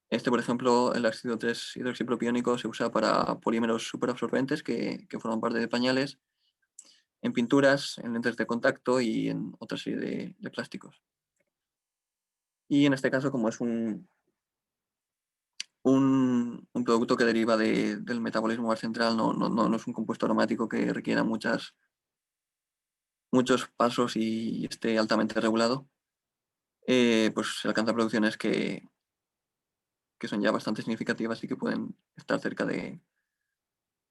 Este, por ejemplo, el ácido 3-hidroxipropiónico se usa para polímeros superabsorbentes que forman parte de pañales, en pinturas, en lentes de contacto y en otra serie de plásticos. Y en este caso, como es un producto que deriva del metabolismo bar central, no es un compuesto aromático que requiera muchos pasos y esté altamente regulado, pues se alcanzan producciones que son ya bastante significativas y que pueden estar cerca de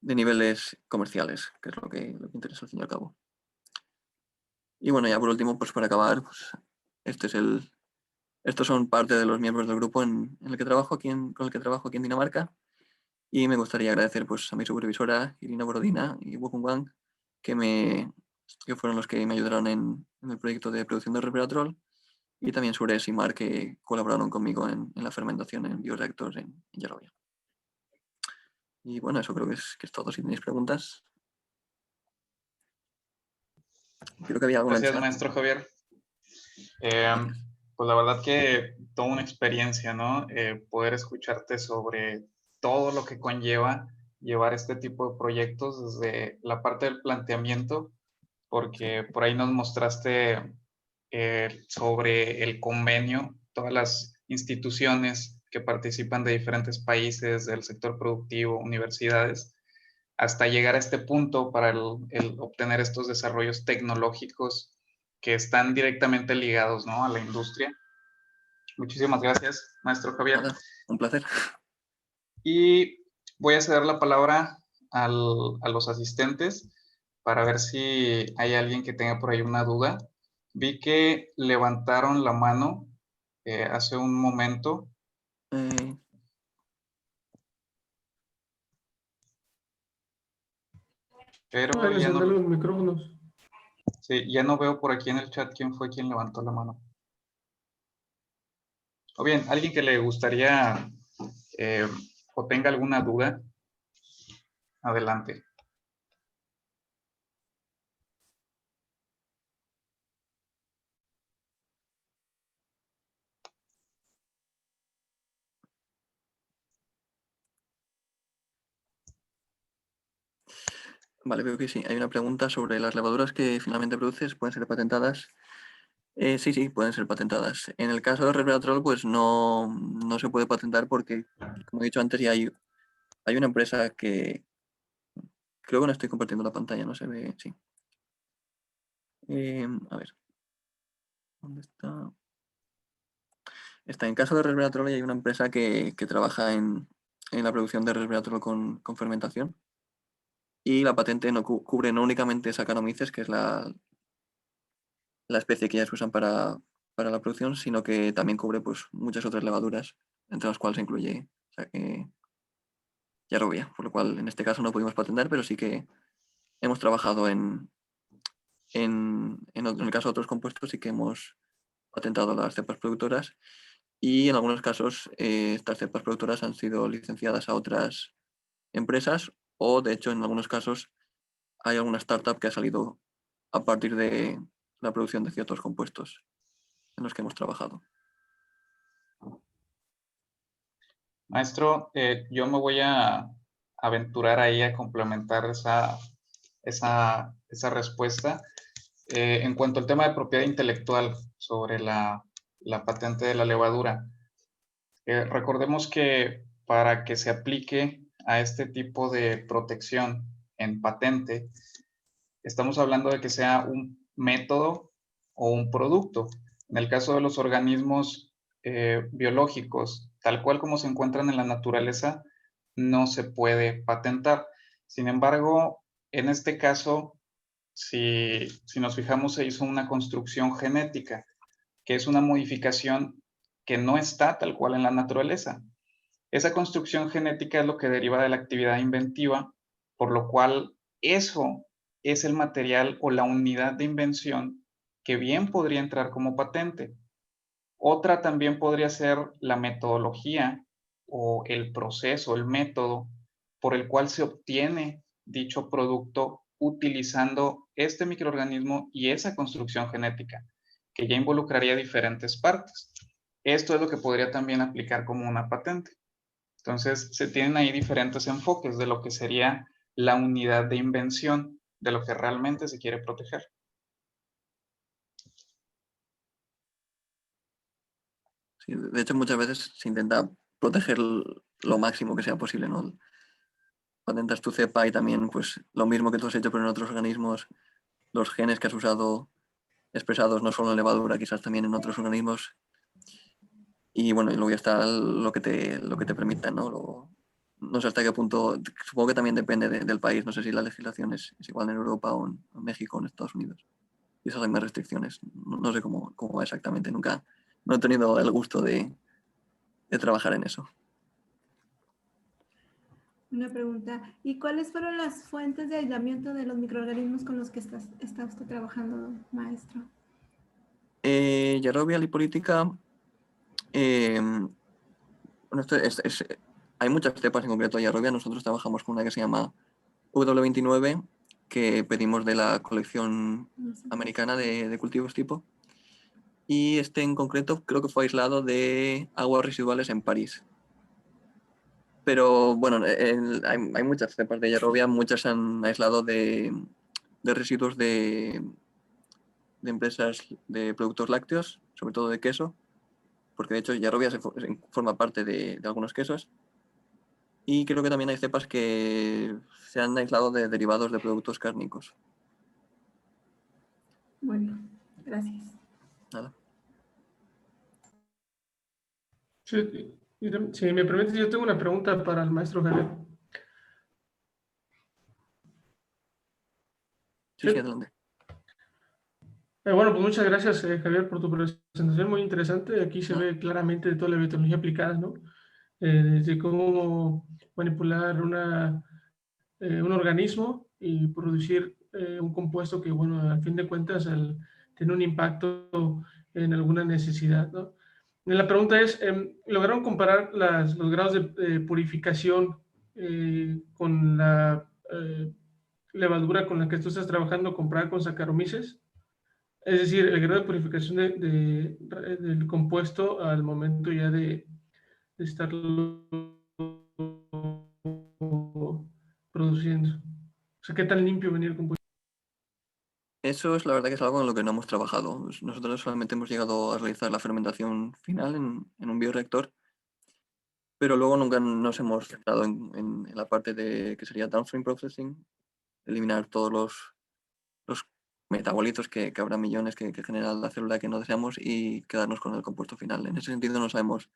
niveles comerciales, que es lo que interesa al fin y al cabo. Y bueno, ya por último, pues para acabar, pues estos son parte de los miembros del grupo con el que trabajo aquí en Dinamarca. Y me gustaría agradecer pues, a mi supervisora, Irina Borodina y Wokung Wang, que fueron los que me ayudaron en el proyecto de producción de resveratrol, y también Sures y Mar, que colaboraron conmigo en la fermentación en bioreactors en Yarovia. Y bueno, eso creo que es todo. Si tenéis preguntas. Creo que había alguna en Gracias, chat. maestro Javier. Pues la verdad que toda una experiencia, ¿no? Poder escucharte sobre todo lo que conlleva llevar este tipo de proyectos desde la parte del planteamiento, porque por ahí nos mostraste sobre el convenio, todas las instituciones que participan de diferentes países, del sector productivo, universidades, hasta llegar a este punto para el obtener estos desarrollos tecnológicos que están directamente ligados, ¿no?, a la industria. Muchísimas gracias, maestro Javier. Nada, un placer. Y voy a ceder la palabra a los asistentes para ver si hay alguien que tenga por ahí una duda. Vi que levantaron la mano hace un momento. Pero ya no, los micrófonos. sí, ya no veo por aquí en el chat quién fue quien levantó la mano. O bien, alguien que le gustaría o tenga alguna duda, adelante. Vale, veo que sí. Hay una pregunta sobre las levaduras que finalmente produces, ¿pueden ser patentadas? Sí, pueden ser patentadas. En el caso del resveratrol, pues no se puede patentar porque, como he dicho antes, ya hay una empresa que... Creo que no estoy compartiendo la pantalla, no se ve, sí. A ver. ¿Dónde está? Está en caso de resveratrol y hay una empresa que trabaja en la producción de resveratrol con fermentación. Y la patente no cubre no únicamente Saccharomyces, que es la especie que ellas usan para la producción, sino que también cubre pues, muchas otras levaduras entre las cuales se incluye Yarrowia, por lo cual en este caso no pudimos patentar, pero sí que hemos trabajado en el caso de otros compuestos sí que hemos patentado las cepas productoras y en algunos casos estas cepas productoras han sido licenciadas a otras empresas o de hecho en algunos casos hay alguna startup que ha salido a partir de la producción de ciertos compuestos en los que hemos trabajado. Maestro, yo me voy a aventurar ahí a complementar esa respuesta. En cuanto al tema de propiedad intelectual sobre la patente de la levadura, recordemos que para que se aplique a este tipo de protección en patente, estamos hablando de que sea un método o un producto. En el caso de los organismos biológicos, tal cual como se encuentran en la naturaleza, no se puede patentar. Sin embargo, en este caso, si nos fijamos, se hizo una construcción genética, que es una modificación que no está tal cual en la naturaleza. Esa construcción genética es lo que deriva de la actividad inventiva, por lo cual eso es el material o la unidad de invención que bien podría entrar como patente. Otra también podría ser la metodología o el proceso, el método por el cual se obtiene dicho producto utilizando este microorganismo y esa construcción genética, que ya involucraría diferentes partes. Esto es lo que podría también aplicar como una patente. Entonces, se tienen ahí diferentes enfoques de lo que sería la unidad de invención, de lo que realmente se quiere proteger. Sí, de hecho, muchas veces se intenta proteger lo máximo que sea posible, ¿no? Patentas tu cepa y también pues lo mismo que tú has hecho pero en otros organismos, los genes que has usado expresados no solo en levadura, quizás también en otros organismos. Y bueno, y luego ya está lo que te permita, ¿no? No sé hasta qué punto, supongo que también depende del país, no sé si la legislación es igual en Europa o en México o en Estados Unidos. Y esas hay más restricciones. No sé cómo va exactamente, nunca no he tenido el gusto de trabajar en eso. Una pregunta. ¿Y cuáles fueron las fuentes de aislamiento de los microorganismos con los que está usted trabajando, maestro? Yarrowia lipolítica, bueno, hay muchas cepas en concreto de Yarrowia. Nosotros trabajamos con una que se llama W29, que pedimos de la colección americana de cultivos tipo. Y este en concreto creo que fue aislado de aguas residuales en París. Pero bueno, hay muchas cepas de Yarrowia, muchas se han aislado de residuos de empresas de productos lácteos, sobre todo de queso, porque de hecho Yarrowia forma parte de algunos quesos. Y creo que también hay cepas que se han aislado de derivados de productos cárnicos. Bueno, gracias. Nada. Sí, si me permite, yo tengo una pregunta para el maestro Javier. Sí, adelante. Bueno, pues muchas gracias, Javier, por tu presentación, muy interesante. Aquí se ve claramente toda la biotecnología aplicada, ¿no? Desde cómo manipular un organismo y producir un compuesto que, bueno, al fin de cuentas, tiene un impacto en alguna necesidad, ¿no? La pregunta es, ¿lograron comparar los grados de purificación con la levadura con la que tú estás trabajando comparada con Saccharomyces? Es decir, el grado de purificación del compuesto al momento ya de estarlo produciendo. O sea, ¿qué tan limpio venía el compuesto? Eso es la verdad que es algo en lo que no hemos trabajado. Nosotros solamente hemos llegado a realizar la fermentación final en un bioreactor, pero luego nunca nos hemos centrado en la parte de que sería downstream processing, eliminar todos los metabolitos que habrá millones que genera la célula que no deseamos y quedarnos con el compuesto final. En ese sentido no sabemos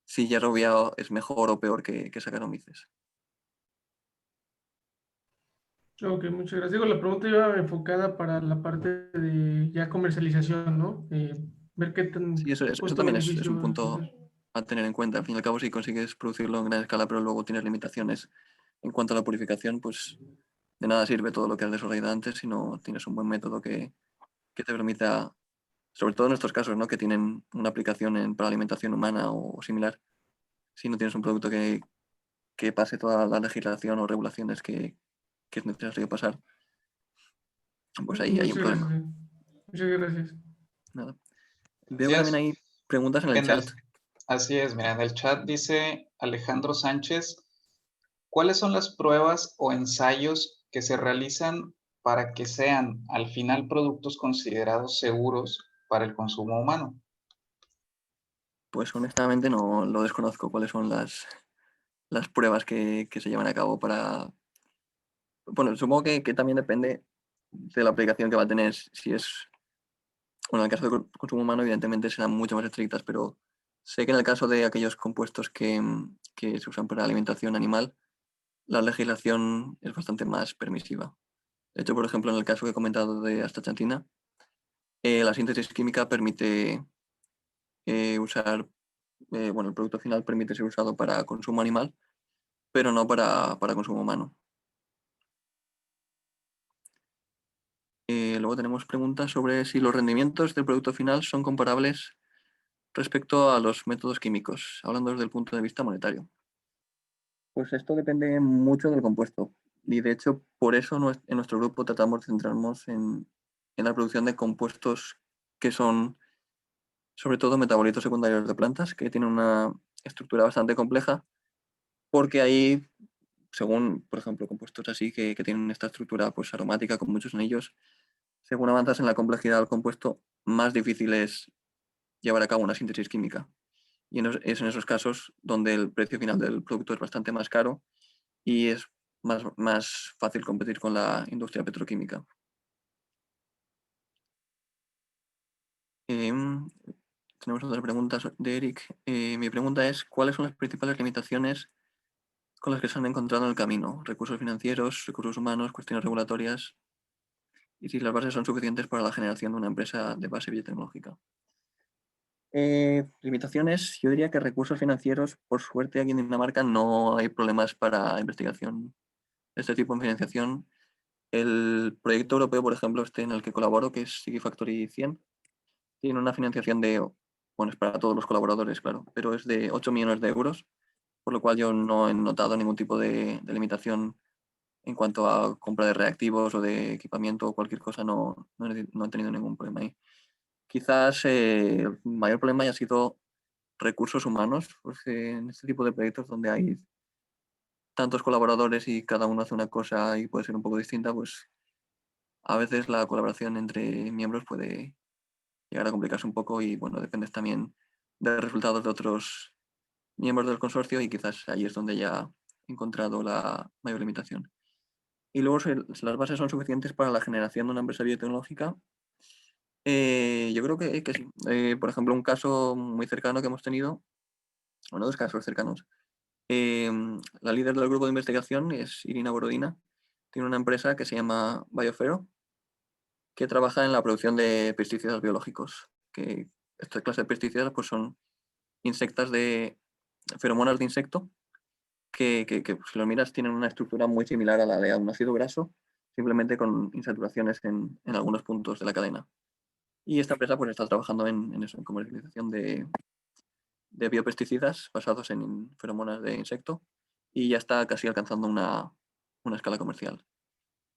si Yarrowia es mejor o peor que Saccharomyces. Ok, muchas gracias. Digo, la pregunta iba enfocada para la parte de ya comercialización, ¿no? Ver qué tan Sí, eso también es costo-beneficio un punto. a tener en cuenta. Al fin y al cabo, si consigues producirlo en gran escala, pero luego tienes limitaciones en cuanto a la purificación, pues de nada sirve todo lo que has desarrollado antes si no tienes un buen método que te permita, sobre todo en estos casos, ¿no? Que tienen una aplicación para alimentación humana o similar, si no tienes un producto que pase toda la legislación o regulaciones que es necesario pasar, pues ahí hay un Muchas problema. gracias. Muchas gracias. Nada. Veo Así que también es. hay preguntas en el En el, chat. así es, mira, en el chat dice Alejandro Sánchez, ¿cuáles son las pruebas o ensayos que se realizan para que sean al final productos considerados seguros para el consumo humano? Pues honestamente no lo desconozco cuáles son las pruebas que se llevan a cabo para... Bueno, supongo que también depende de la aplicación que va a tener. Si es, bueno, en el caso de consumo humano, evidentemente serán mucho más estrictas, pero sé que en el caso de aquellos compuestos que se usan para alimentación animal, la legislación es bastante más permisiva. De hecho, por ejemplo, en el caso que he comentado de astaxantina, la síntesis química permite usar, bueno, el producto final permite ser usado para consumo animal, pero no para consumo humano. Luego tenemos preguntas sobre si los rendimientos del producto final son comparables respecto a los métodos químicos, hablando desde el punto de vista monetario. Pues esto depende mucho del compuesto y de hecho por eso en nuestro grupo tratamos de centrarnos en la producción de compuestos que son sobre todo metabolitos secundarios de plantas, que tienen una estructura bastante compleja, porque ahí, según, por ejemplo, compuestos así que tienen esta estructura pues, aromática con muchos anillos, según avanzas en la complejidad del compuesto, más difícil es llevar a cabo una síntesis química. Y es en esos casos donde el precio final del producto es bastante más caro y es más fácil competir con la industria petroquímica. Tenemos otras preguntas de Eric. Mi pregunta es, ¿cuáles son las principales limitaciones con las que se han encontrado en el camino? Recursos financieros, recursos humanos, cuestiones regulatorias, y si las bases son suficientes para la generación de una empresa de base biotecnológica. Limitaciones, yo diría que recursos financieros, por suerte aquí en Dinamarca no hay problemas para investigación de este tipo de financiación. El proyecto europeo, por ejemplo, en el que colaboro, que es Sigifactory 100, tiene una financiación de, bueno, es para todos los colaboradores, claro, pero es de 8 millones de euros, por lo cual yo no he notado ningún tipo de limitación en cuanto a compra de reactivos o de equipamiento o cualquier cosa, no he tenido ningún problema ahí. Quizás el mayor problema haya sido recursos humanos, pues, en este tipo de proyectos donde hay tantos colaboradores y cada uno hace una cosa y puede ser un poco distinta, pues a veces la colaboración entre miembros puede llegar a complicarse un poco y bueno, depende también de resultados de otros miembros del consorcio y quizás ahí es donde ya he encontrado la mayor limitación. Y luego, si las bases son suficientes para la generación de una empresa biotecnológica, yo creo que sí. Por ejemplo, un caso muy cercano que hemos tenido, bueno, dos casos cercanos. La líder del grupo de investigación es Irina Borodina. Tiene una empresa que se llama Biofero, que trabaja en la producción de pesticidas biológicos. Que esta clase de pesticidas pues, son insectas de feromonas de insecto que si lo miras tienen una estructura muy similar a la de un ácido graso, simplemente con insaturaciones en algunos puntos de la cadena. Y esta empresa pues está trabajando en eso, en comercialización de biopesticidas basados en feromonas de insecto y ya está casi alcanzando una escala comercial.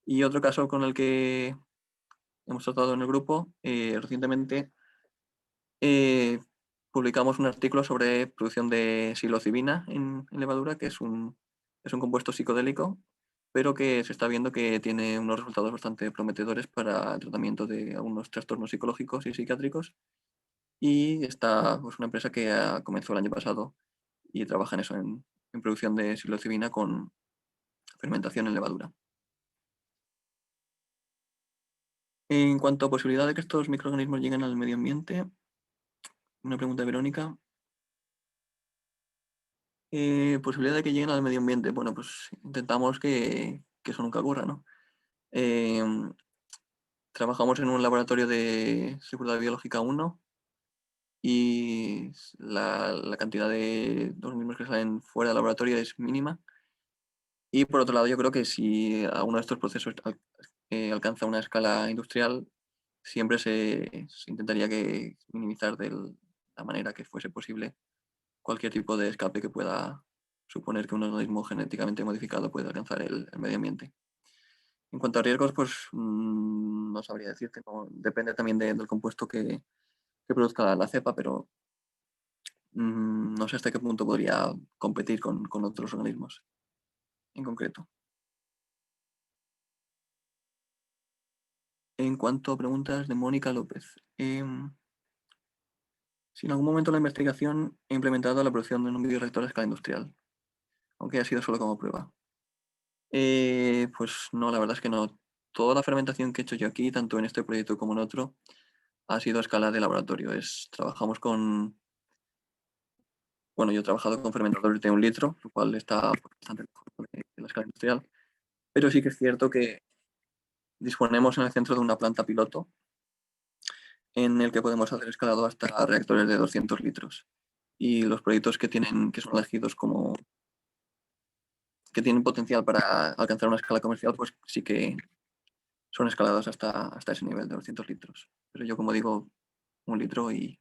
Y otro caso con el que hemos tratado en el grupo, recientemente publicamos un artículo sobre producción de psilocibina en levadura, que es un compuesto psicodélico, pero que se está viendo que tiene unos resultados bastante prometedores para el tratamiento de algunos trastornos psicológicos y psiquiátricos. Y esta es una empresa que comenzó el año pasado y trabaja en eso, en producción de psilocibina con fermentación en levadura. En cuanto a posibilidad de que estos microorganismos lleguen al medio ambiente, una pregunta de Verónica. Posibilidad de que lleguen al medio ambiente. Bueno, pues intentamos que eso nunca ocurra, ¿no? Trabajamos en un laboratorio de seguridad biológica 1 y la cantidad de organismos que salen fuera del laboratorio es mínima. Y por otro lado, yo creo que si alguno de estos procesos alcanza una escala industrial, siempre se intentaría minimizar de la manera que fuese posible cualquier tipo de escape que pueda suponer que un organismo genéticamente modificado pueda alcanzar el medio ambiente. En cuanto a riesgos, pues no sabría decirte, no, depende también del compuesto que produzca la cepa, pero no sé hasta qué punto podría competir con otros organismos en concreto. En cuanto a preguntas de Mónica López, si en algún momento la investigación he implementado la producción de un bioreactor a escala industrial, aunque haya sido solo como prueba. Pues no, la verdad es que no. Toda la fermentación que he hecho yo aquí, tanto en este proyecto como en otro, ha sido a escala de laboratorio. Trabajamos con... Bueno, yo he trabajado con fermentadores de 1 litro, lo cual está bastante lejos de la escala industrial. Pero sí que es cierto que disponemos en el centro de una planta piloto en el que podemos hacer escalado hasta reactores de 200 litros. Y los proyectos que son elegidos como que tienen potencial para alcanzar una escala comercial, pues sí que son escalados hasta ese nivel de 200 litros. Pero yo, como digo, 1 litro y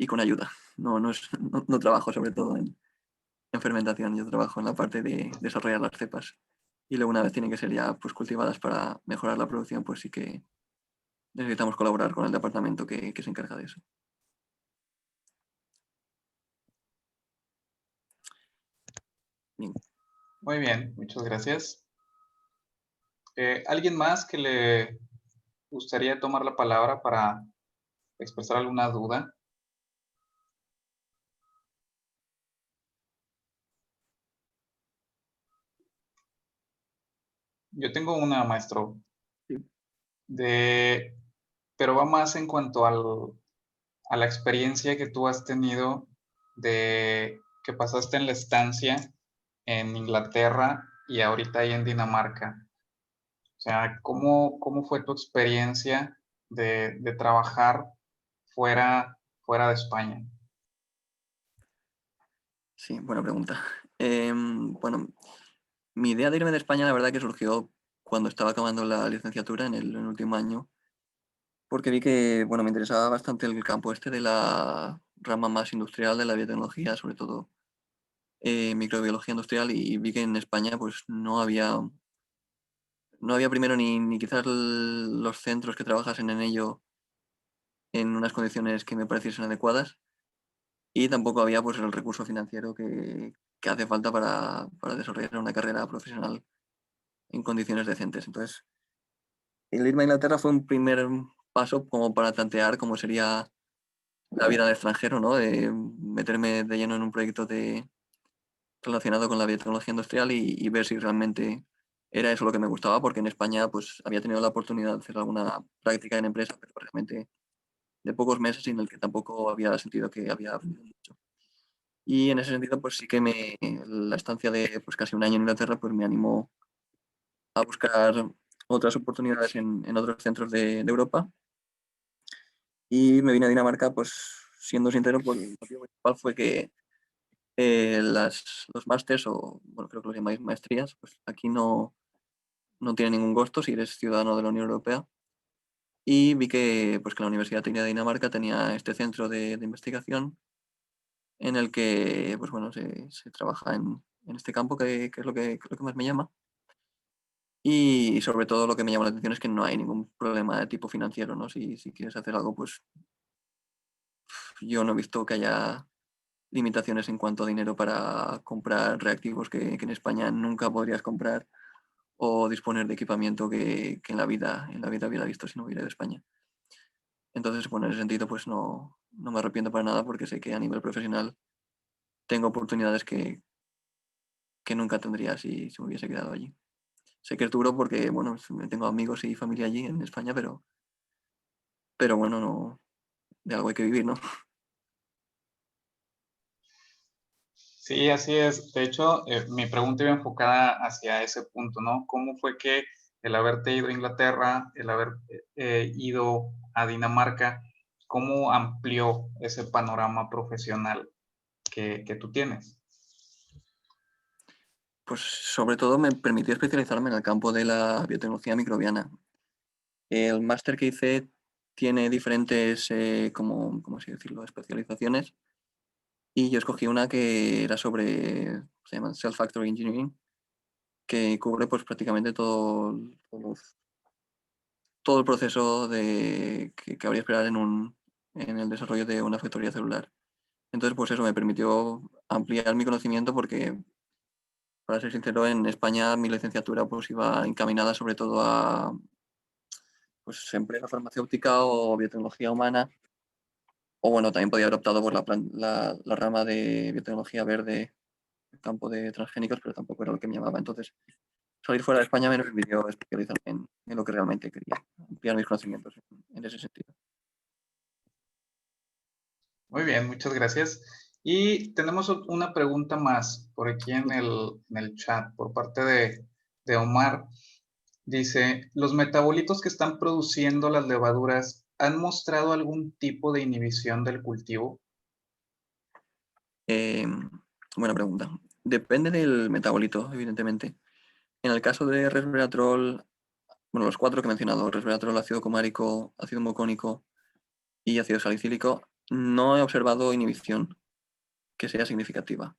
con ayuda. No trabajo sobre todo en fermentación, yo trabajo en la parte de desarrollar las cepas. Y luego, una vez tienen que ser ya pues, cultivadas para mejorar la producción, pues sí que necesitamos colaborar con el departamento que se encarga de eso. Bien. Muy bien, muchas gracias. ¿Alguien más que le gustaría tomar la palabra para expresar alguna duda? Yo tengo una, maestro, Sí. pero va más en cuanto a la experiencia que tú has tenido de que pasaste en la estancia en Inglaterra y ahorita ahí en Dinamarca. O sea, ¿cómo fue tu experiencia de trabajar fuera de España? Sí, buena pregunta. Bueno, mi idea de irme de España, la verdad que surgió cuando estaba acabando la licenciatura en el último año, porque vi que, bueno, me interesaba bastante el campo este de la rama más industrial de la biotecnología, sobre todo microbiología industrial, y vi que en España pues no había primero ni quizás los centros que trabajasen en ello en unas condiciones que me pareciesen adecuadas, y tampoco había pues el recurso financiero que hace falta para desarrollar una carrera profesional en condiciones decentes. Entonces, el irme a Inglaterra fue un primer paso como para plantear cómo sería la vida al extranjero, ¿no? De meterme de lleno en un proyecto relacionado con la biotecnología industrial y ver si realmente era eso lo que me gustaba, porque en España pues había tenido la oportunidad de hacer alguna práctica en empresa, pero realmente de pocos meses, y en el que tampoco había sentido que había aprendido mucho. Y en ese sentido, pues sí que la estancia de pues, casi un año en Inglaterra pues me animó a buscar otras oportunidades en otros centros de Europa, y me vine a Dinamarca, pues siendo sincero, pues el motivo principal fue que los másters, o bueno, creo que los llamáis maestrías, pues aquí no tiene ningún costo si eres ciudadano de la Unión Europea. Y vi pues, que la Universidad Técnica de Dinamarca tenía este centro de investigación en el que pues, bueno, se trabaja en este campo, que es lo que más me llama. Y sobre todo lo que me llama la atención es que no hay ningún problema de tipo financiero, ¿no? Si quieres hacer algo, pues yo no he visto que haya limitaciones en cuanto a dinero para comprar reactivos que en España nunca podrías comprar, o disponer de equipamiento que en la vida hubiera visto si no hubiera ido a España. Entonces, bueno, en ese sentido, pues no me arrepiento para nada, porque sé que a nivel profesional tengo oportunidades que nunca tendría si me hubiese quedado allí. Sé que es duro porque, bueno, tengo amigos y familia allí en España, pero bueno, no, de algo hay que vivir, ¿no? Sí, así es. De hecho, mi pregunta iba enfocada hacia ese punto, ¿no? ¿Cómo fue que el haberte ido a Inglaterra, el haber ido a Dinamarca, ¿cómo amplió ese panorama profesional que tú tienes? Pues sobre todo me permitió especializarme en el campo de la biotecnología microbiana. El máster que hice tiene diferentes, ¿cómo así decirlo?, especializaciones, y yo escogí una que era sobre, se llama Cell Factory Engineering, que cubre pues prácticamente todo el proceso que habría que esperar en el desarrollo de una factoría celular. Entonces, pues eso me permitió ampliar mi conocimiento porque, para ser sincero, en España mi licenciatura pues iba encaminada sobre todo a pues, empresa farmacéutica o biotecnología humana, o bueno, también podía haber optado por la rama de biotecnología verde, el campo de transgénicos, pero tampoco era lo que me llamaba. Entonces, salir fuera de España me permitió especializarme en lo que realmente quería, ampliar mis conocimientos en ese sentido. Muy bien, muchas gracias. Y tenemos una pregunta más por aquí en el chat por parte de Omar. Dice, ¿los metabolitos que están produciendo las levaduras han mostrado algún tipo de inhibición del cultivo? Buena pregunta. Depende del metabolito, evidentemente. En el caso de resveratrol, bueno, los 4 que he mencionado, resveratrol, ácido cumárico, ácido mucónico y ácido salicílico, no he observado inhibición que sea significativa.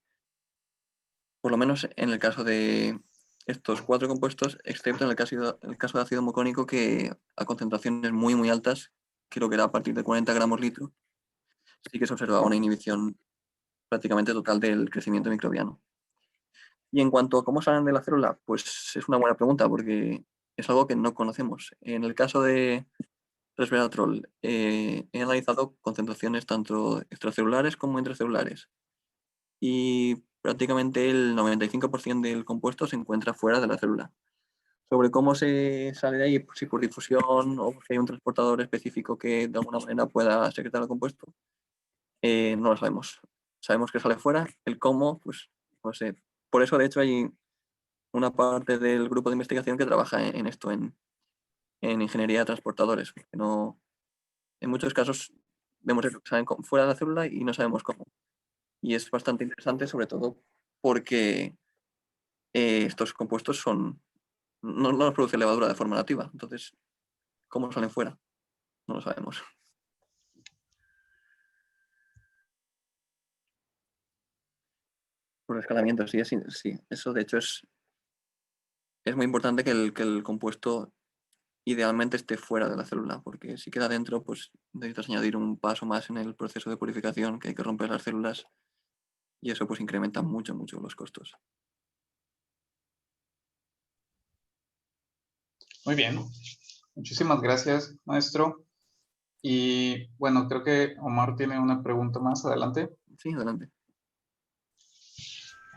Por lo menos en el caso de estos 4 compuestos, excepto en el caso de ácido mucónico, que a concentraciones muy, muy altas, creo que era a partir de 40 gramos litro, sí que se observaba una inhibición prácticamente total del crecimiento microbiano. Y en cuanto a cómo salen de la célula, pues es una buena pregunta porque es algo que no conocemos. En el caso de resveratrol, he analizado concentraciones tanto extracelulares como intracelulares y prácticamente el 95% del compuesto se encuentra fuera de la célula. Sobre cómo se sale de ahí, si por difusión o si hay un transportador específico que de alguna manera pueda secretar el compuesto, no lo sabemos. Sabemos que sale fuera, el cómo, pues no sé. Por eso, de hecho, hay una parte del grupo de investigación que trabaja en esto, en ingeniería de transportadores. Porque no, en muchos casos vemos que salen fuera de la célula y no sabemos cómo. Y es bastante interesante, sobre todo porque estos compuestos no los produce levadura de forma nativa. Entonces, ¿cómo salen fuera? No lo sabemos. Por escalamiento, sí, sí. Eso, de hecho, es muy importante que el compuesto idealmente esté fuera de la célula, porque si queda dentro, pues necesitas añadir un paso más en el proceso de purificación, que hay que romper las células, y eso pues incrementa mucho, mucho los costos. Muy bien. Muchísimas gracias, maestro. Y bueno, creo que Omar tiene una pregunta más. Adelante. Sí, adelante.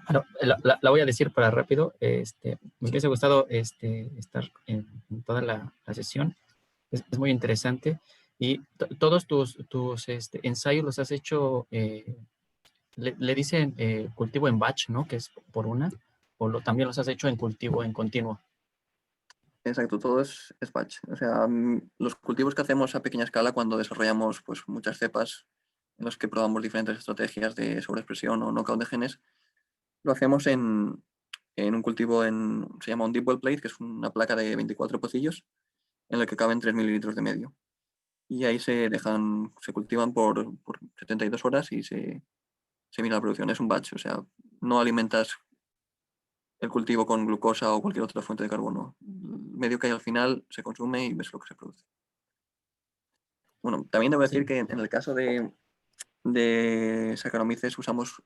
Bueno, la voy a decir para rápido. Me hubiese gustado estar en toda la sesión. Es muy interesante. Y todos tus ensayos los has hecho, le dicen cultivo en batch, ¿no? Que es por una. O también los has hecho en cultivo en continuo. Exacto, todo es batch. O sea, los cultivos que hacemos a pequeña escala cuando desarrollamos pues, muchas cepas en los que probamos diferentes estrategias de sobreexpresión o knockout de genes, lo hacemos en un cultivo se llama un deep well plate, que es una placa de 24 pocillos en el que caben 3 mililitros de medio. Y ahí se cultivan por 72 horas y se mira la producción. Es un batch, o sea, no alimentas el cultivo con glucosa o cualquier otra fuente de carbono. El medio que hay al final se consume y ves lo que se produce. Bueno, también debo decir que en el caso de Saccharomyces usamos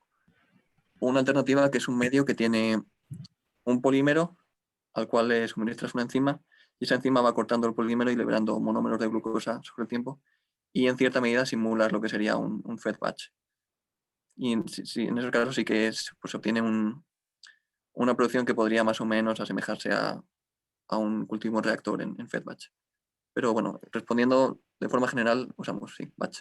una alternativa que es un medio que tiene un polímero al cual le suministras una enzima y esa enzima va cortando el polímero y liberando monómeros de glucosa sobre el tiempo y en cierta medida simular lo que sería un fed batch. Y en esos casos sí que pues se obtiene una producción que podría más o menos asemejarse a un cultivo en reactor en fed batch. Pero bueno, respondiendo de forma general, usamos sí, batch.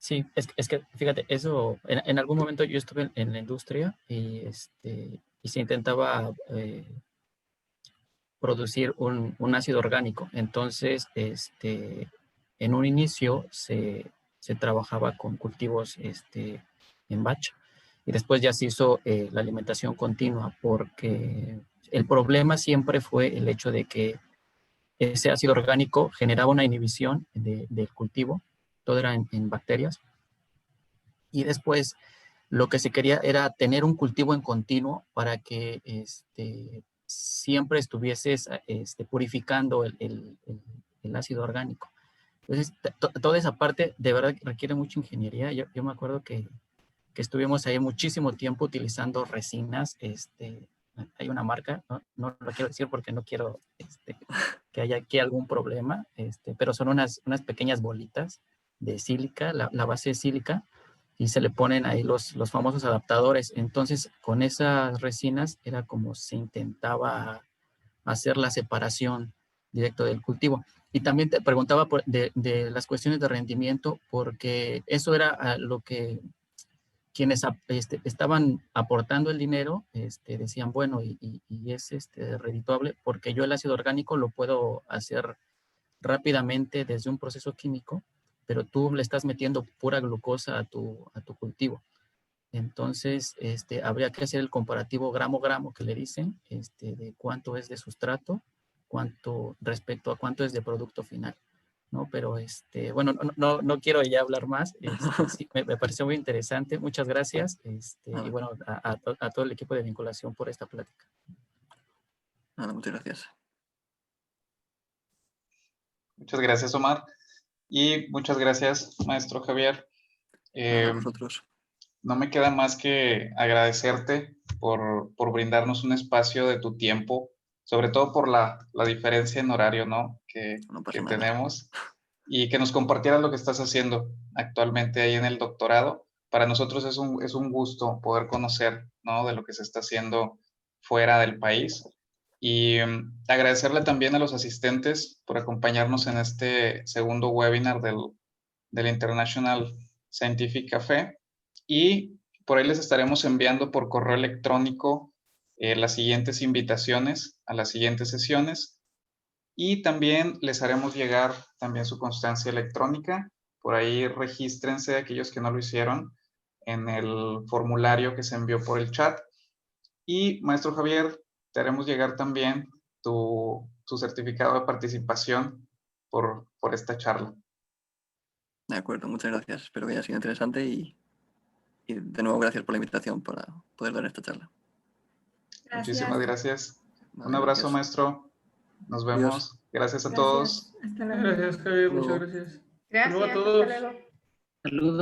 Sí, es que fíjate, eso, en algún momento yo estuve en la industria y se intentaba producir un ácido orgánico. Entonces, en un inicio se trabajaba con cultivos en batch y después ya se hizo la alimentación continua, porque el problema siempre fue el hecho de que ese ácido orgánico generaba una inhibición del cultivo, todo era en bacterias, y después lo que se quería era tener un cultivo en continuo para que siempre estuvieses purificando el ácido orgánico. Entonces, toda esa parte de verdad requiere mucha ingeniería. Yo me acuerdo que estuvimos ahí muchísimo tiempo utilizando resinas. Hay una marca, no lo quiero decir porque no quiero que haya aquí algún problema, pero son unas pequeñas bolitas de sílica, la base es sílica, y se le ponen ahí los famosos adaptadores. Entonces, con esas resinas era como se intentaba hacer la separación directo del cultivo. Y también te preguntaba de las cuestiones de rendimiento, porque eso era lo que quienes estaban aportando el dinero decían, bueno, y es redituable, porque yo el ácido orgánico lo puedo hacer rápidamente desde un proceso químico, pero tú le estás metiendo pura glucosa a tu cultivo. Entonces, habría que hacer el comparativo gramo-gramo que le dicen, de cuánto es de sustrato, cuánto respecto a cuánto es de producto final, ¿no? Pero, bueno, no quiero ya hablar más. Sí, me pareció muy interesante. Muchas gracias. Y bueno, a todo el equipo de vinculación por esta plática. Nada, muchas gracias. Muchas gracias, Omar. Y muchas gracias, maestro Javier. A vosotros. No me queda más que agradecerte por brindarnos un espacio de tu tiempo, sobre todo por la diferencia en horario, ¿no? que tenemos, y que nos compartieras lo que estás haciendo actualmente ahí en el doctorado. Para nosotros es un gusto poder conocer, ¿no?, de lo que se está haciendo fuera del país. Y agradecerle también a los asistentes por acompañarnos en este segundo webinar del International Scientific Café. Y por ahí les estaremos enviando por correo electrónico las siguientes invitaciones a las siguientes sesiones. Y también les haremos llegar también su constancia electrónica. Por ahí regístrense, aquellos que no lo hicieron, en el formulario que se envió por el chat. Y, maestro Javier, te haremos llegar también tu certificado de participación por esta charla. De acuerdo, muchas gracias. Espero que haya sido interesante y de nuevo gracias por la invitación para poder dar esta charla. Gracias. Muchísimas gracias. Vale, Un abrazo, gracias. maestro. Nos vemos. Adiós. Gracias a todos. Hasta luego. Gracias, Javier. Hasta luego. Muchas gracias. Gracias, Hasta luego a todos. hasta luego. Saludos.